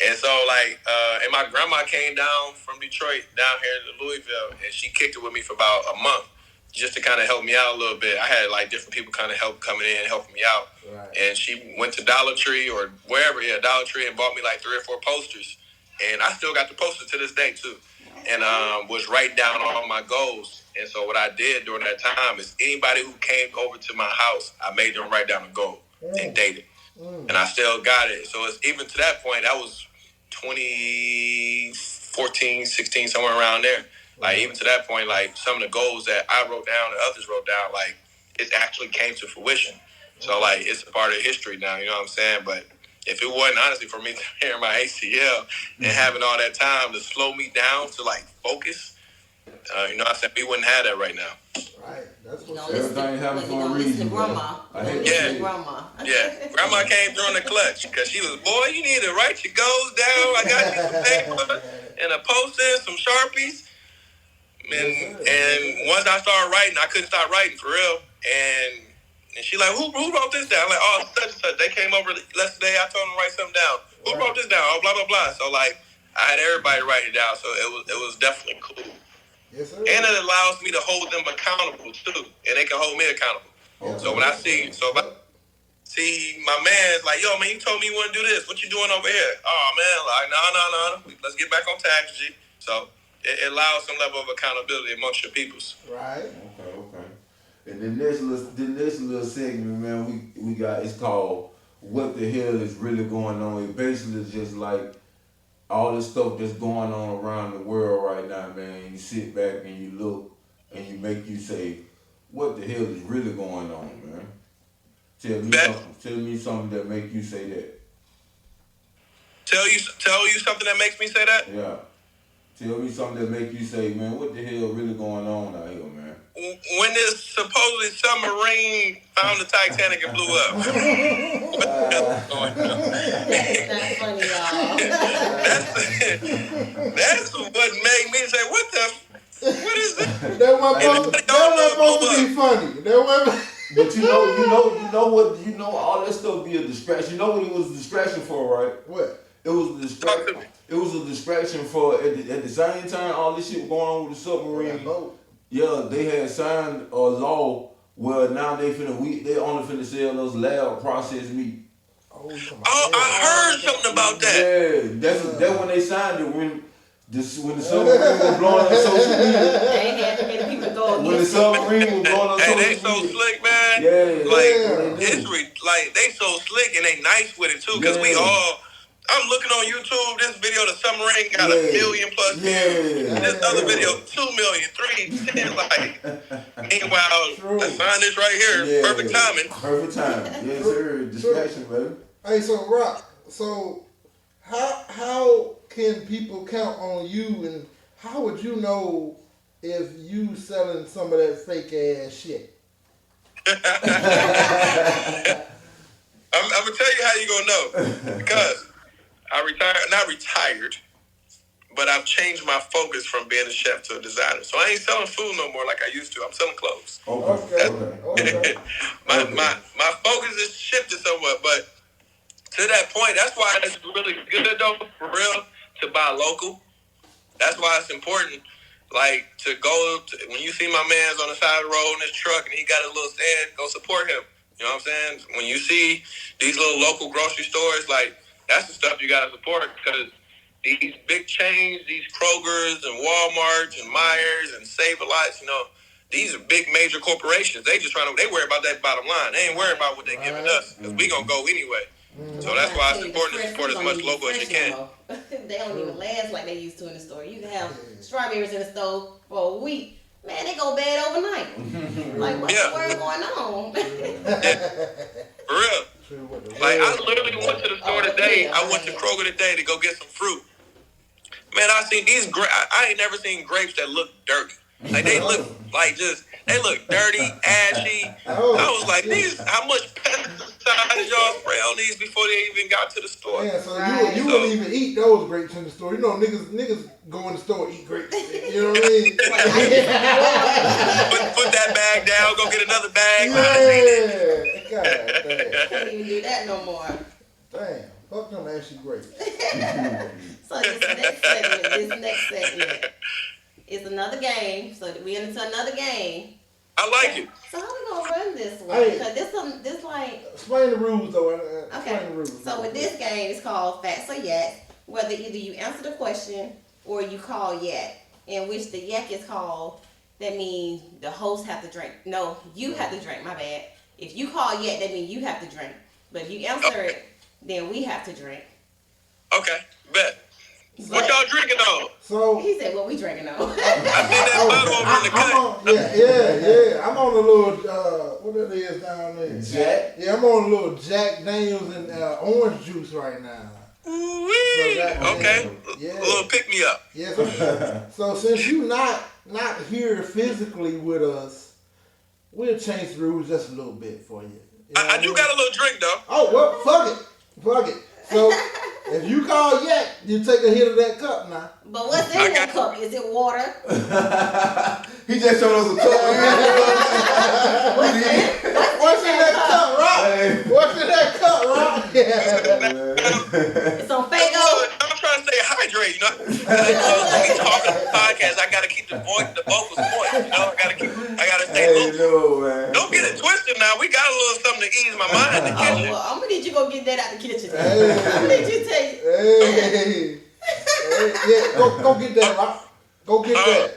And so and my grandma came down from Detroit down here to Louisville, and she kicked it with me for about a month, just to kind of help me out a little bit. I had different people kind of coming in and helping me out. Right. And she went to Dollar Tree or wherever, Dollar Tree, and bought me 3 or 4 posters. And I still got the poster to this day too. And was writing down all my goals. And so what I did during that time is anybody who came over to my house, I made them write down a goal and date it. And I still got it. So it's even to that point, that was 2014, 16, somewhere around there. Even to that point, some of the goals that I wrote down and others wrote down, it actually came to fruition. So, it's a part of history now, you know what I'm saying? But if it wasn't, honestly, for me tearing my ACL and having all that time to slow me down to, focus, you know what I'm saying? We wouldn't have that right now. Right. That's what everything happens for a reason. Grandma. Grandma. Yeah. Grandma came during the clutch because she was, boy, you need to write your goals down. I got you some paper and a poster and some Sharpies. And once I started writing, I couldn't stop writing for real. And she who wrote this down? I'm such and such. They came over yesterday. I told them to write something down. Who wrote this down? Oh, blah, blah, blah. So I had everybody write it down. So it was definitely cool. Yes, sir. And it allows me to hold them accountable too. And they can hold me accountable. Okay. So when I see, if I see my man's yo, man, you told me you want to do this. What you doing over here? Oh, man, no. Let's get back on task, G. So it allows some level of accountability amongst your peoples. Right. Okay. And the next little segment, man, we got, it's called What the Hell is Really Going On. It basically is just all this stuff that's going on around the world right now, man. You sit back and you look and you say, what the hell is really going on, man? Tell me something that make you say that. Tell you something that makes me say that? Yeah. Tell me something that make you say, man, what the hell really going on out here, man? When this supposedly submarine found the Titanic and blew up. That's funny, y'all. That's what made me say, what is this? That wasn't supposed to be funny. But you know all that stuff be a distraction. You know what it was a distraction for, right? What? It was a distraction. It was a distraction for at the same time all this shit was going on with the submarine boat. Yeah, they had signed a law where now they only finna sell those lab processed meat. Oh, I heard something about that. Yeah, that's when they signed it. When the submarine was blowing up social media. They had to get people going. When the submarine was blowing up social media. Hey, they so slick, man. Yeah. Like, they so slick and they nice with it too. Cause I'm looking on YouTube. This video, the submarine got 1 million plus views. This other video, 2 million, 3, 10. Like, meanwhile, let's find this right here. Perfect timing. Perfect timing. Yes, sir. Distraction, baby. Hey, so Rock. So how can people count on you, and how would you know if you selling some of that fake ass shit? I'm gonna tell you how you gonna know. Because I not retired, but I've changed my focus from being a chef to a designer. So I ain't selling food no more like I used to. I'm selling clothes. Okay. My focus has shifted somewhat, but to that point, that's why it's really good though, for real, to buy local. That's why it's important, like, to go when you see my man's on the side of the road in his truck and he got his little stand, go support him. You know what I'm saying? When you see these little local grocery stores, like, that's the stuff you gotta support, because these big chains, these Krogers and Walmarts and Myers and Save-A-Lots, you know, these are big major corporations. They worry about that bottom line. They ain't worried about what they giving us, because we gonna go anyway. So that's why it's important to support as much local as you can. They don't even last like they used to in the store. You can have strawberries in the store for a week. Man, they go bad overnight. Like, what's the word going on? For real. Like, I literally went to the store today. I went to Kroger today to go get some fruit. Man, I seen these I ain't never seen grapes that look dirty. Like, they look like they look dirty, ashy. I was like, how much pesticide did y'all spray on these before they even got to the store? Yeah, so you wouldn't even eat those grapes in the store. You know, niggas go in the store and eat grapes. You know what I mean? put that bag down, go get another bag. Yeah. God damn. Can't even do that no more. Damn. Fuck them ashy grapes. So this next segment is another game. So we into another game. I like it. So how we gonna run this one? Hey. Because this like. Explain the rules though. Okay. Explain the rules. So with this game, it's called Facts or Yak. Whether either you answer the question or you call yak, in which the yak is called, that means the host have to drink. No, you have to drink. My bad. If you call yak, that means you have to drink. But if you answer it, then we have to drink. Okay, bet. What y'all drinking on? So he said, "What we drinking on?" I think that bottle over in the cut. I'm on a little what it is down there. Jack? Yeah, I'm on a little Jack Daniels and orange juice right now. Ooh-wee. Okay. Yeah. A little pick me up. Yeah. So since you not here physically with us, we'll change the rules just a little bit for you. I do got a little drink though. Oh well, fuck it. So if you call yak, you take a hit of that cup now. But what's in that cup? Is it water? He just showed us a cup. What's in that cup, Rock? What's in that cup, Rock? It's on Fago. I'm trying to stay hydrated, you know. When we talk on the podcast, I gotta keep the vocals moist, you know. I gotta stay loose. No, man. Don't get it twisted now. We got a little something to ease my mind in the kitchen. Well, I'm gonna need you to go get that out the kitchen. I'm gonna need you to take. Hey, yeah, go get that, Rock. Go get that.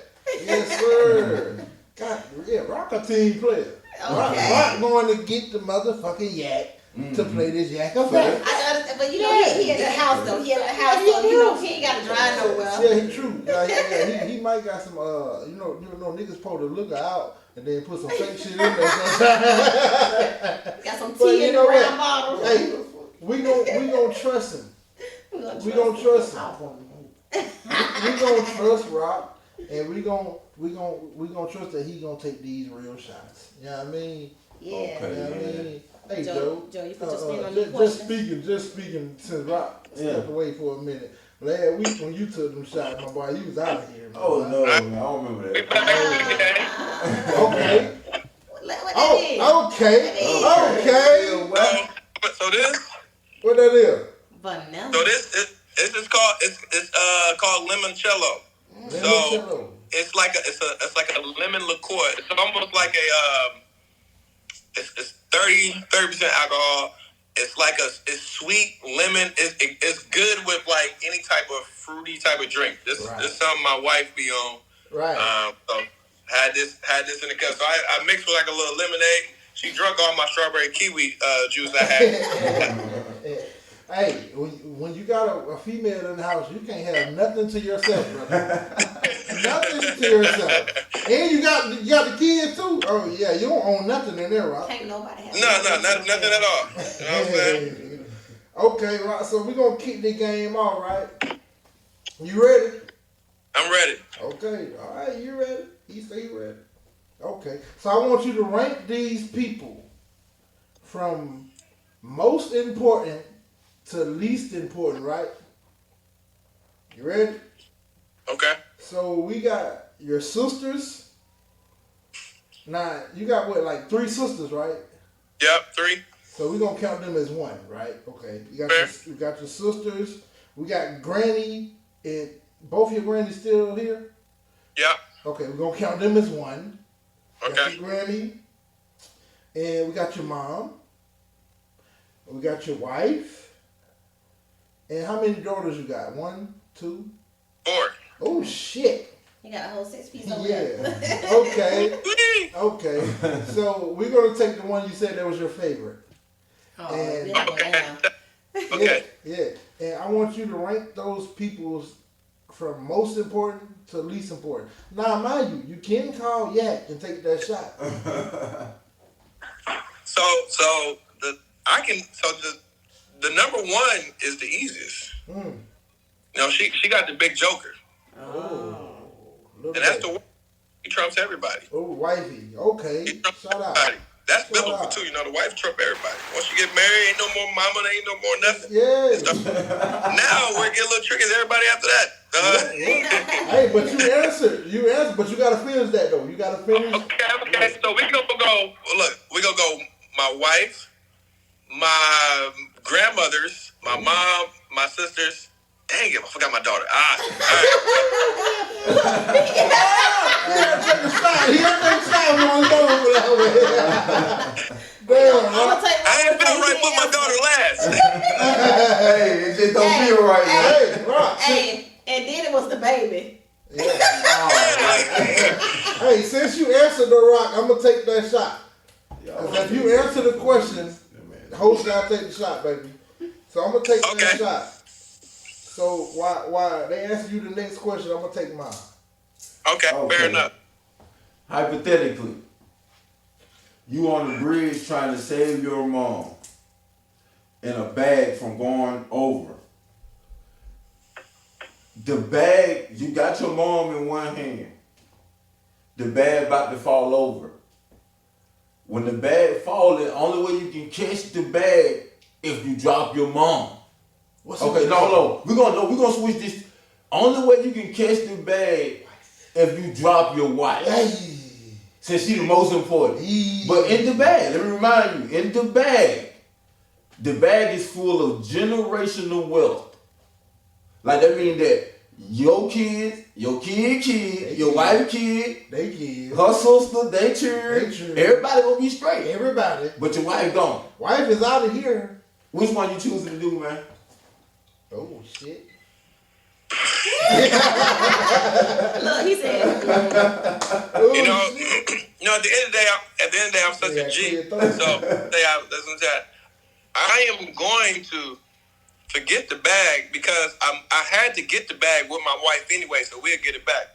Yes, sir. God, yeah, Rock a team player. Okay. Rock going to get the motherfucking yak to play this yak effect. I understand, but you know he at the house though. He at the house, so you know he ain't got to drive nowhere. Yeah, he true. He might got some you know niggas supposed to look out and then put some fake shit in there. Got some tea in the round bottle. Hey, we gonna trust him. We gonna trust him. We gonna trust Rock, and we gonna trust that he gonna take these real shots. You know what I mean? Yeah. Okay. You know what I mean? Hey Joe, you put your spin on your question. Just speaking since Rock stepped away for a minute. Last week when you took them shots, my boy, you was out of here. Oh no, man, I don't remember that. Okay. Okay. So this. What that is? Vanilla. So this is called limoncello. So it's like a lemon liqueur. It's almost like a it's 30% alcohol, it's sweet lemon. It's good with like any type of fruity type of drink. This is something my wife be on. Right. So had this in the cup. So I mixed with like a little lemonade. She drunk all my strawberry kiwi juice I had. Hey, when you got a female in the house, you can't have nothing to yourself, brother. Nothing to yourself. And you got the kids too. Oh yeah, you don't own nothing in there, right? Can't nobody have nothing at all. You know what I'm saying? Okay, right. So we're gonna kick the game off, right? You ready? I'm ready. Okay, all right, you ready? He say he ready. Okay, so I want you to rank these people from most important to least important, right? You ready? Okay. So we got your sisters. Now, you got what, like 3 sisters, right? Yep, 3. So we're gonna count them as 1, right? Okay. You got your sisters. We got Granny, and both your grannies still here? Yep. Okay, we're gonna count them as 1. Okay. Got your granny, and we got your mom. We got your wife. And how many daughters you got? 1, 2? 4. Oh shit. You got a whole 6-piece over Yeah. there. Okay. Okay. So we're gonna take the one you said that was your favorite. Oh, And- Okay. Yeah. And I want you to rank those people's from most important to least important. Now, mind you can call Yak and take that shot. So the number 1 is the easiest. Mm. You know, she got the big joker. Oh. And that's the one. He trumps everybody. Oh, wifey. Okay. He trumps Shout out. everybody. That's Shout biblical out. too. You know, the wife trump everybody. Once you get married, ain't no more mama, ain't no more nothing. Yeah. Now we're getting a little tricky as everybody after that. Hey, but you answered. But you gotta finish that though. You gotta finish. Okay. So we're gonna go. Look, we're gonna go. My wife, my grandmothers, my mom, my sisters. Dang it, I forgot my daughter. All right. Take a shot. He had to take a shot on his over Damn, I ain't feel right put my daughter last. Hey, it just don't feel right. Hey, Rock. Hey, and then it was the baby. Yeah. Hey, since you answered the Rock, I'm gonna take that shot. If you answer the question, the host gotta take the shot, baby. So I'm gonna take that shot. So why they answer you the next question, I'm gonna take mine. Okay, fair enough. Hypothetically, you on the bridge trying to save your mom in a bag from going over. The bag, you got your mom in one hand. The bag about to fall over. When the bag falls, the only way you can catch the bag if you drop your mom. No. We're gonna switch this. Only way you can catch the bag if you drop your wife. Hey. Since she's the most important. Hey. But in the bag, let me remind you, in the bag is full of generational wealth. Like that means that your kids, your kid, your wife kid, they kids, her sister, they children, everybody gonna be straight. Everybody. But your wife gone. Wife is out of here. Which one you choosing to do, man? Oh shit. Look, he said. You know, at the end of the day, I'm such a G. So I am going to forget the bag because I had to get the bag with my wife anyway, so we'll get it back.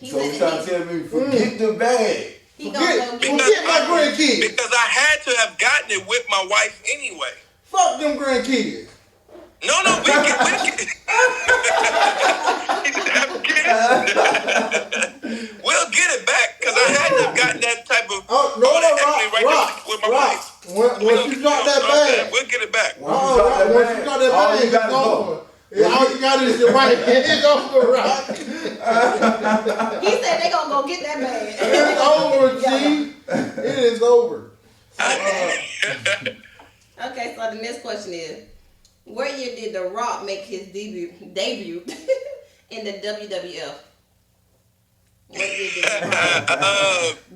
So you trying to tell me forget the bag? Forget my grandkids. Because I had to have gotten it with my wife anyway. Fuck them grandkids. No, we'll get it back because I had to have gotten that type of with my wife. Once you drop that bag, we'll get it back. Once you drop that bag, it's over. All you got is your wife. It's over, Rock. He said they gonna go get that bag. It's over, G. It is over. Okay, so the next question is, what year did The Rock make his debut in the WWF? What year did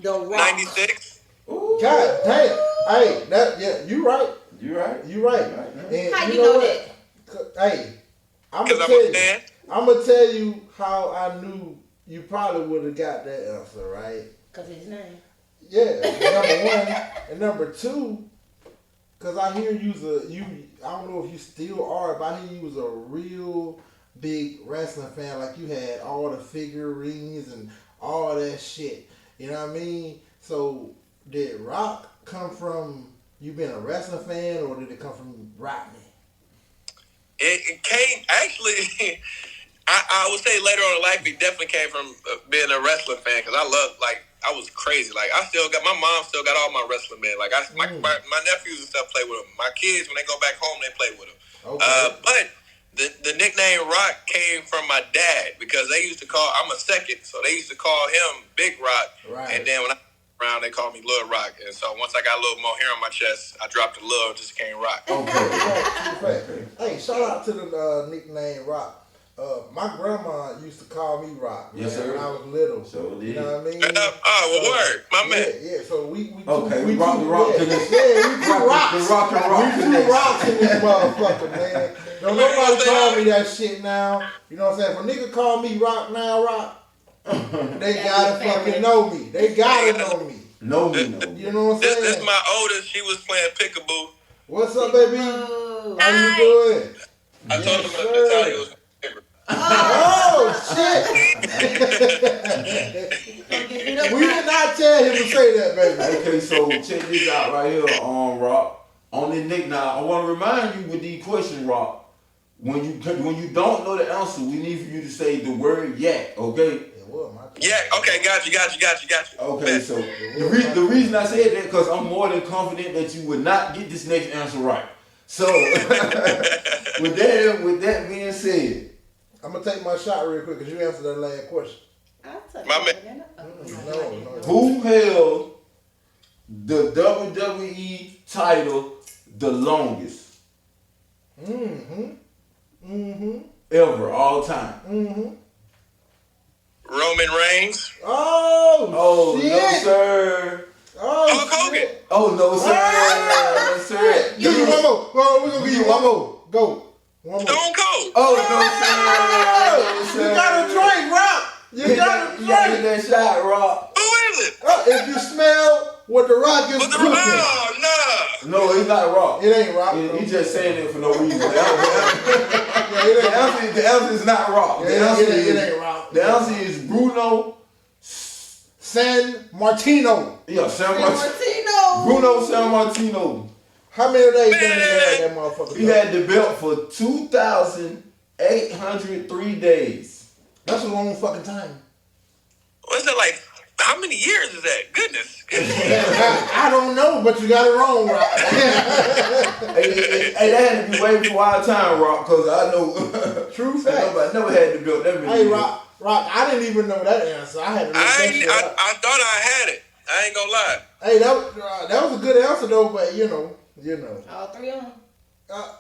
The Rock? 96. Ooh. God damn. Hey, you right. You right. You right. And how you know that? Hey, I'm Because gonna I'm tell a you. fan. I'm gonna tell you how I knew you probably would have got that answer, right? Because his name. Yeah, number one. And number two, because I hear I don't know if you still are, but I hear you was a real big wrestling fan. Like you had all the figurines and all that shit. You know what I mean? So did rock come from you being a wrestling fan, or did it come from Rodney? It came, actually, I would say later on in life, it definitely came from being a wrestling fan, because I was crazy. Like, my mom still got all my wrestling men. Like, my nephews and stuff play with them. My kids, when they go back home, they play with them. Okay. But the nickname Rock came from my dad, because they used to I'm a second, so they used to call him Big Rock. Right. And then when I around, they called me Lil Rock. And so once I got a little more hair on my chest, I dropped the Lil and just became Rock. Okay. Hey, shout out to the nickname Rock. My grandma used to call me Rock, man, when I was little. So you know what I mean? Word, my man. Yeah, so we rock the rocks in this motherfucker, man. Don't nobody call me that shit now. You know what I'm saying? If a nigga call me Rock now, Rock, they gotta fucking know me. They gotta know me. Know me. You know what I'm saying? This is my oldest. She was playing peekaboo. What's up, baby? How you doing? I told him Natalia was my favorite. Oh shit! We did not tell him to say that, baby. Okay, so check this out right here on Rock. On the nick now, I want to remind you with these questions, Rock. When you don't know the answer, we need for you to say the word yak, okay? Yeah, okay, got you. Okay, so the reason I said that, because I'm more than confident that you would not get this next answer right. So, with that being said, I'm going to take my shot real quick because you answered that last question. My man. No. Who held the WWE title the longest? Ever, all time. Roman Reigns. Oh shit. No, sir. Hulk Hogan. Oh, no, sir. No, sir. Give me one more. We're going to give you one more. Go. One more. Stone Cold. Oh, no, sir. You got to drink, Rock. You got to drink. Get that shot, Rock. Who is it? If you smell what the Rock is cooking. Oh, no. No, it's not Rock. It ain't Rock. He's just saying it for no reason. The answer is not Rock. It ain't Rock. The answer is Bruno San Martino. Yeah, San Martino. Bruno San Martino. How many days did he have that motherfucker? He had the belt for 2,803 days. That's a long fucking time. What's that like? How many years is that? Goodness. I don't know, but you got it wrong, Rock. Hey, that had to be way before our time, Rock, because I know. True fact. Nobody never had the belt that many Hey, years. Rock, I didn't even know that answer. I had to look that shit up. I thought I had it. I ain't gonna lie. Hey, that was a good answer though, but you know. All three of them. A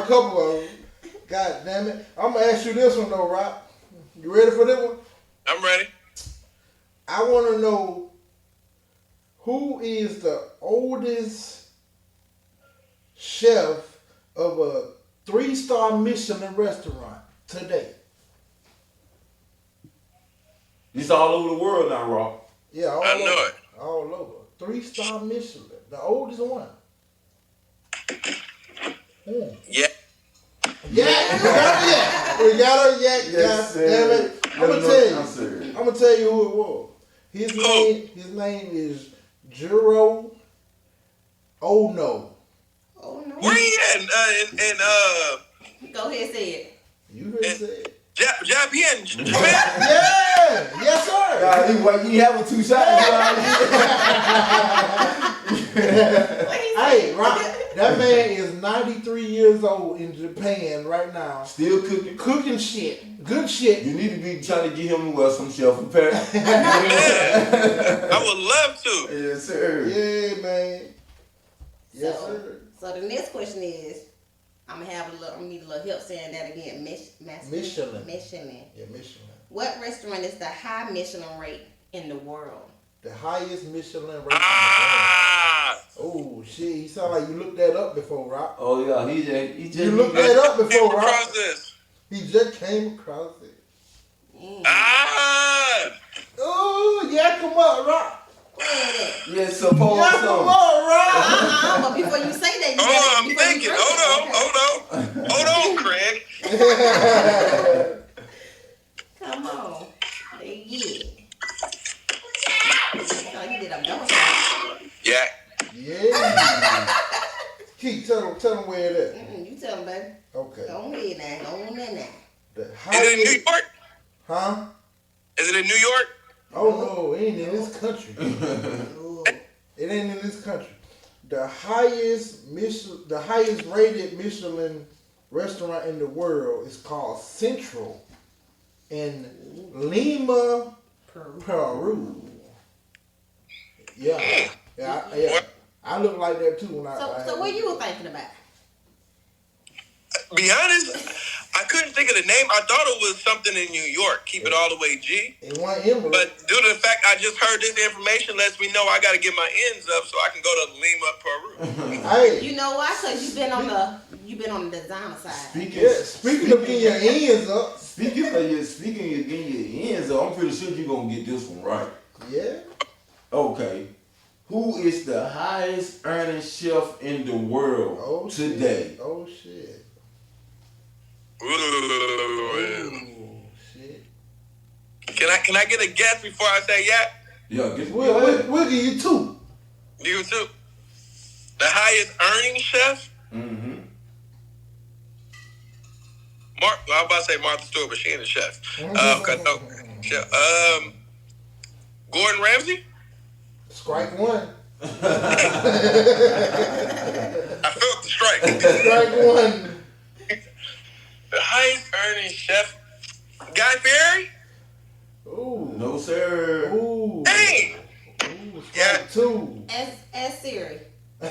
couple of them. God damn it! I'm gonna ask you this one though, Rock. You ready for this one? I'm ready. I want to know who is the oldest chef of a 3-star Michelin restaurant today. It's all over the world now, Rock. Yeah, all I over. know it. All over. 3-star Michelin. The oldest one. Yeah. We got a yak. Yes, God damn it. I'm gonna tell you who it was. His name is Jiro Ono. Oh no. Where he at? Go ahead, say it. You heard it say it. Japan. Yeah. Yes, sir. He having 2 shots. Hey, Rock, that man is 93 years old in Japan right now. Still cooking. Cooking shit. Good shit. You need to be trying to get him some chef repair. I would love to. Yes, sir. Yeah, man. Yes, sir. So the next question is, I'm gonna need a little help saying that again. Michelin. Michelin. Yeah, Michelin. What restaurant is the high Michelin rate in the world? The highest Michelin rating. Ah! Oh shit! You sound like you looked that up before, Rock. Oh yeah, he just You looked that up before, Rock. Across this. He just came across it. Ah! Oh yeah, come on, Rock. Yeah, suppose Yeah, come so. on, Rock. But before you say that, you Hold on, I'm before you thinking. drink it, Hold on, Craig. Come on. Yeah. Oh, you did a double. Yeah. Yeah. Keith, tell them where it is. You tell him, baby. Okay. Go ahead now. Go on in there. The Is it in highest. New York? Huh? Is it in New York? Oh no, it ain't in this country. It ain't in this country. The highest rated Michelin restaurant in the world is called Central in Lima, Peru. Yeah. I look like that too when So what you were thinking about? Be honest, I couldn't think of the name. I thought it was something in New York. Keep it all the way G. It wasn't Emerald. But due to the fact I just heard this information lets me know I got to get my ends up so I can go to Lima, Peru. Hey. You know why? Because you've been on the designer side. Speaking of getting your ends up. Speaking of getting your ends up, I'm pretty sure you're gonna get this one right. Yeah. Okay. Who is the highest earning chef in the world today? Oh shit. Ooh. Shit. Can I get a guess before I say yeah? Yeah, We'll give you two. You too. The highest earning chef? Mm-hmm. I was about to say Martha Stewart, but she ain't a chef. Chef. Gordon Ramsay? Strike one. I felt the strike. Strike one. The highest earning chef? Guy Fieri? Ooh. No, sir. Ooh. Dang! Ooh, strike two. As Siri. I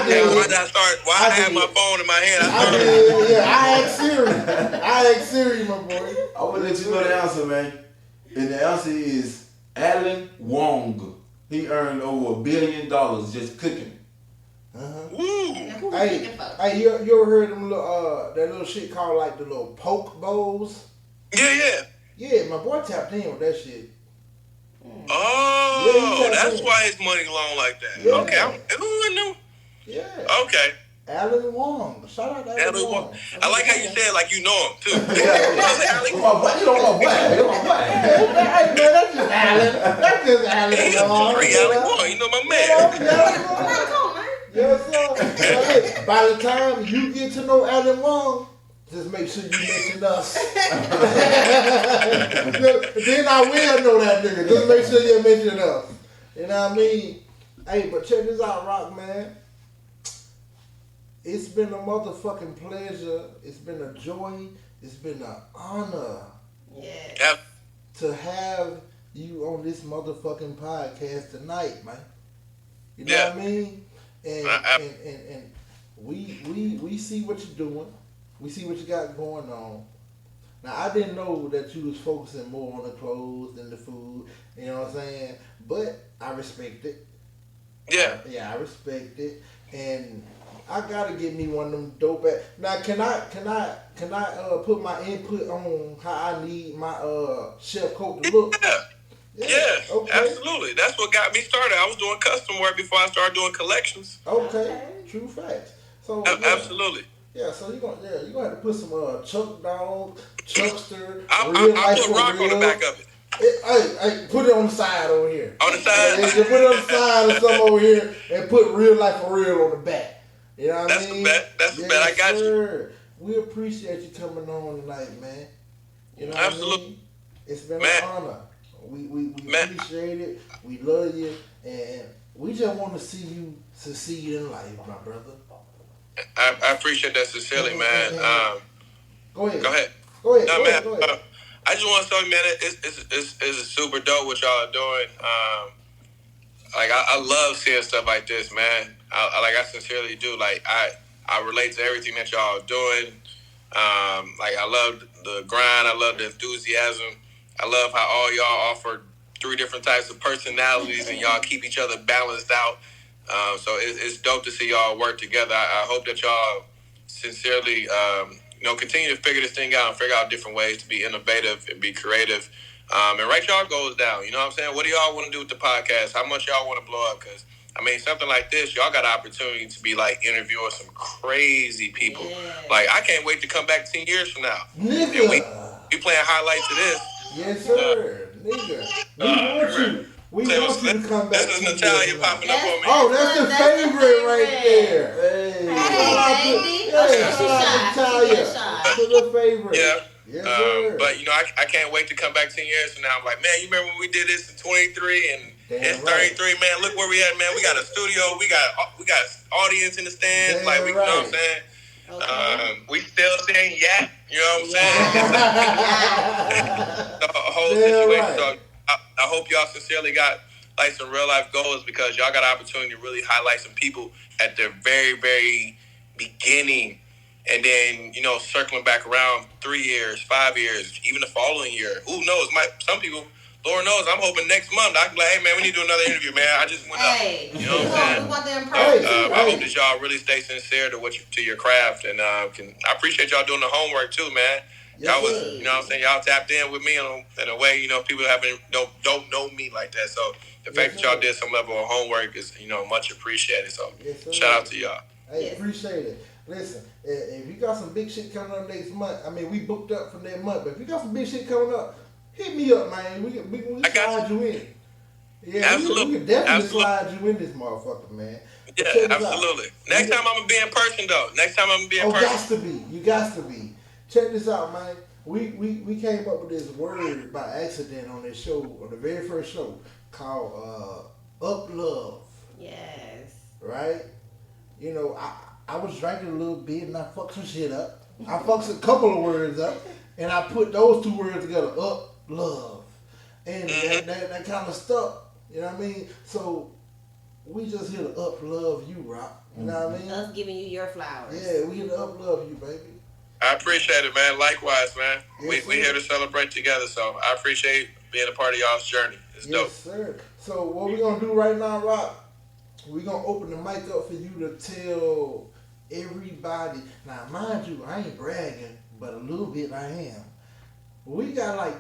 did. Why I had my phone in my hand? I asked Siri, my boy. I will let you know the answer, man. And the answer is Alan Wong. He earned over $1 billion just cooking. Woo! Hey, you ever heard them little that little shit called like the little poke bowls? Yeah. Yeah, my boy tapped in with that shit. Oh, Yeah, that's why his money long like that. Yeah. Okay, I knew. Yeah. Okay. Alan Wong. Shout out to Alan Wong. I like how you said like you know him too. You don't know what? Hey man, that's just Alan. That's just Alan Wong. You know my man. Yes, sir. Hey, by the time you get to know Alan Wong, just make sure you mention us. Then I will know that nigga. Just make sure you mention us. You know what I mean? Hey, but check this out, Rock, man. It's been a motherfucking pleasure. It's been a joy. It's been an honor. Yeah. To have you on this motherfucking podcast tonight, man. You know what I mean? And we see what you're doing. We see what you got going on. Now I didn't know that you was focusing more on the clothes than the food. You know what I'm saying? But I respect it. Yeah. Yeah, I respect it. And I gotta get me one of them dope ass. Now can I put my input on how I need my chef coat to look? Yeah, okay. Absolutely. That's what got me started. I was doing custom work before I started doing collections. Okay. True facts. So Absolutely. Yeah, so you're gonna have to put some Chuck Dog, Chuckster, I'll put rock on the back of it. Hey, put it on the side over here. On the side? Yeah, put it on the side or something over here and put real life for real on the back. You know what I mean? That's the bet. I got you. We appreciate you coming on tonight, man. You know what Absolutely. I mean? It's been an honor. We appreciate it. We love you. And we just want to see you succeed in life, my brother. I appreciate that sincerely, man. Go ahead. No, man. Go ahead. I just want to tell you, man, it's super dope what y'all are doing. I love seeing stuff like this, man. I sincerely do. Like I relate to everything that y'all are doing. I love the grind. I love the enthusiasm. I love how all y'all offer 3 different types of personalities and y'all keep each other balanced out. So it's dope to see y'all work together. I hope that y'all sincerely, continue to figure this thing out and figure out different ways to be innovative and be creative. And write y'all goals down. You know what I'm saying? What do y'all want to do with the podcast? How much y'all want to blow up? Because, I mean, something like this, y'all got an opportunity to be, like, interviewing some crazy people. Yeah. Like, I can't wait to come back 10 years from now. Nigga. And we playing highlights of this. Yes, sir. Nigga. We want you to come back. This is Natalia popping up on me. Oh, that's the favorite right there. Hey, baby. Natalia. To the favorite. Yeah. Yes, sir. But, I can't wait to come back 10 years from now. I'm like, man, you remember when we did this in 23 and it's 33, man, look where we at, man. We got a studio, we got audience in the stands, you know what I'm saying? Okay. We still saying yeah, you know what I'm saying? The whole situation. So I hope y'all sincerely got like some real life goals because y'all got an opportunity to really highlight some people at their very, very beginning. And then, circling back around 3 years, 5 years, even the following year. Who knows? Some people, Lord knows, I'm hoping next month I can be like, hey, man, we need to do another interview, man. I just went up. You know what I'm saying? We want them I hope that y'all really stay sincere to your craft. And I appreciate y'all doing the homework, too, man. Y'all was, you know what I'm saying? Y'all tapped in with me in a way, people don't know me like that. So the fact that y'all did some level of homework is, much appreciated. So shout out to y'all. Hey, appreciate it. Listen, if you got some big shit coming up next month, I mean, we booked up for that month, but if you got some big shit coming up, hit me up, man. We can slide you in. Yeah, absolutely. We can definitely slide you in this motherfucker, man. Yeah, absolutely. Next time I'm going to be in person, though. You got to be. You got to be. Check this out, man. We came up with this word by accident on this show, on the very first show, called Up Love. Yes. Right? I was drinking a little bit and I fucked some shit up. I fucked a couple of words up and I put those 2 words together, up, love. And that kind of stuck. You know what I mean? So we just here to up love you, Rock. You know what I mean? Us giving you your flowers. Yeah, we here to up love you, baby. I appreciate it, man. Likewise, man. Yes, we here to celebrate together, so I appreciate being a part of y'all's journey. It's dope. Yes, sir. So what we gonna do right now, Rock? We gonna open the mic up for you to tell everybody. Now, mind you, I ain't bragging, but a little bit I am. We got like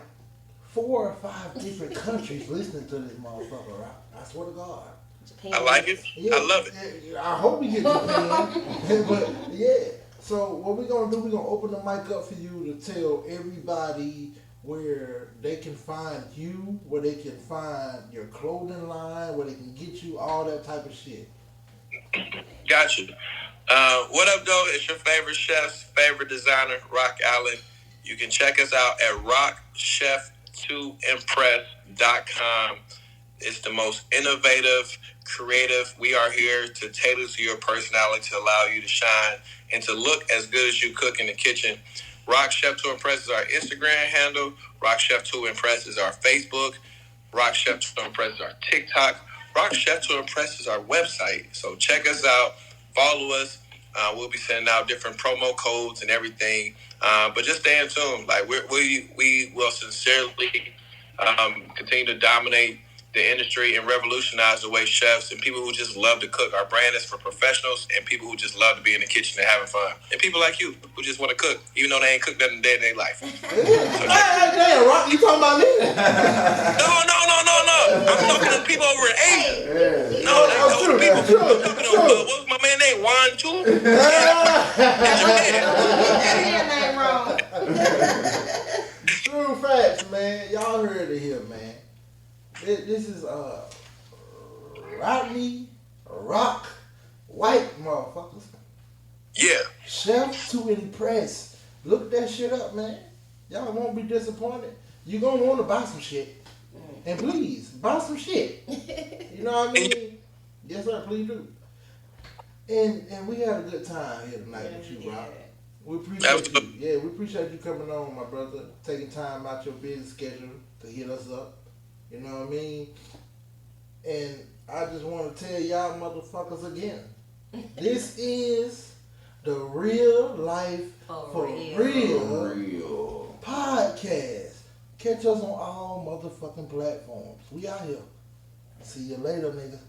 4 or 5 different countries listening to this motherfucker, Rock. I swear to God. Japan. I like it. Yeah, I love it. I hope we get Japan. But yeah. So what we're gonna do, we're gonna open the mic up for you to tell everybody where they can find you, where they can find your clothing line, where they can get you, all that type of shit. Got you. What up, though? It's your favorite chef's favorite designer, Rock Allen. You can check us out at rockchef2impress.com. It's the most innovative, creative. We are here to tailor to your personality to allow you to shine and to look as good as you cook in the kitchen. Rock Chef 2 Impress is our Instagram handle. Rock Chef 2 Impress is our Facebook. Rock Chef 2 Impress is our TikTok. Rock Chef 2 Impress is our website. So check us out. Follow us. We'll be sending out different promo codes and everything. But just stay in tune. Like we will sincerely continue to dominate the industry and revolutionize the way chefs and people who just love to cook. Our brand is for professionals and people who just love to be in the kitchen and having fun. And people like you who just want to cook, even though they ain't cooked nothing day in their life. Hey, Rock, you talking about me? No. I'm talking to people over in Asia. No, that's older people. I'm talking to, what's my man name? Juan Chu? True facts, man. Y'all heard it here, man. This is Rodney Rock White motherfuckers. Yeah. Chef to Impress. Look that shit up, man. Y'all won't be disappointed. You're gonna want to buy some shit. And please, buy some shit. You know what I mean? Yes, sir, please do. And we had a good time here tonight with you, Rock. We appreciate you. Yeah, we appreciate you coming on, my brother. Taking time out your busy schedule to hit us up. You know what I mean? And I just want to tell y'all motherfuckers again, this is the Real Life for real podcast. Catch us on all motherfucking platforms. We out here. See you later, niggas.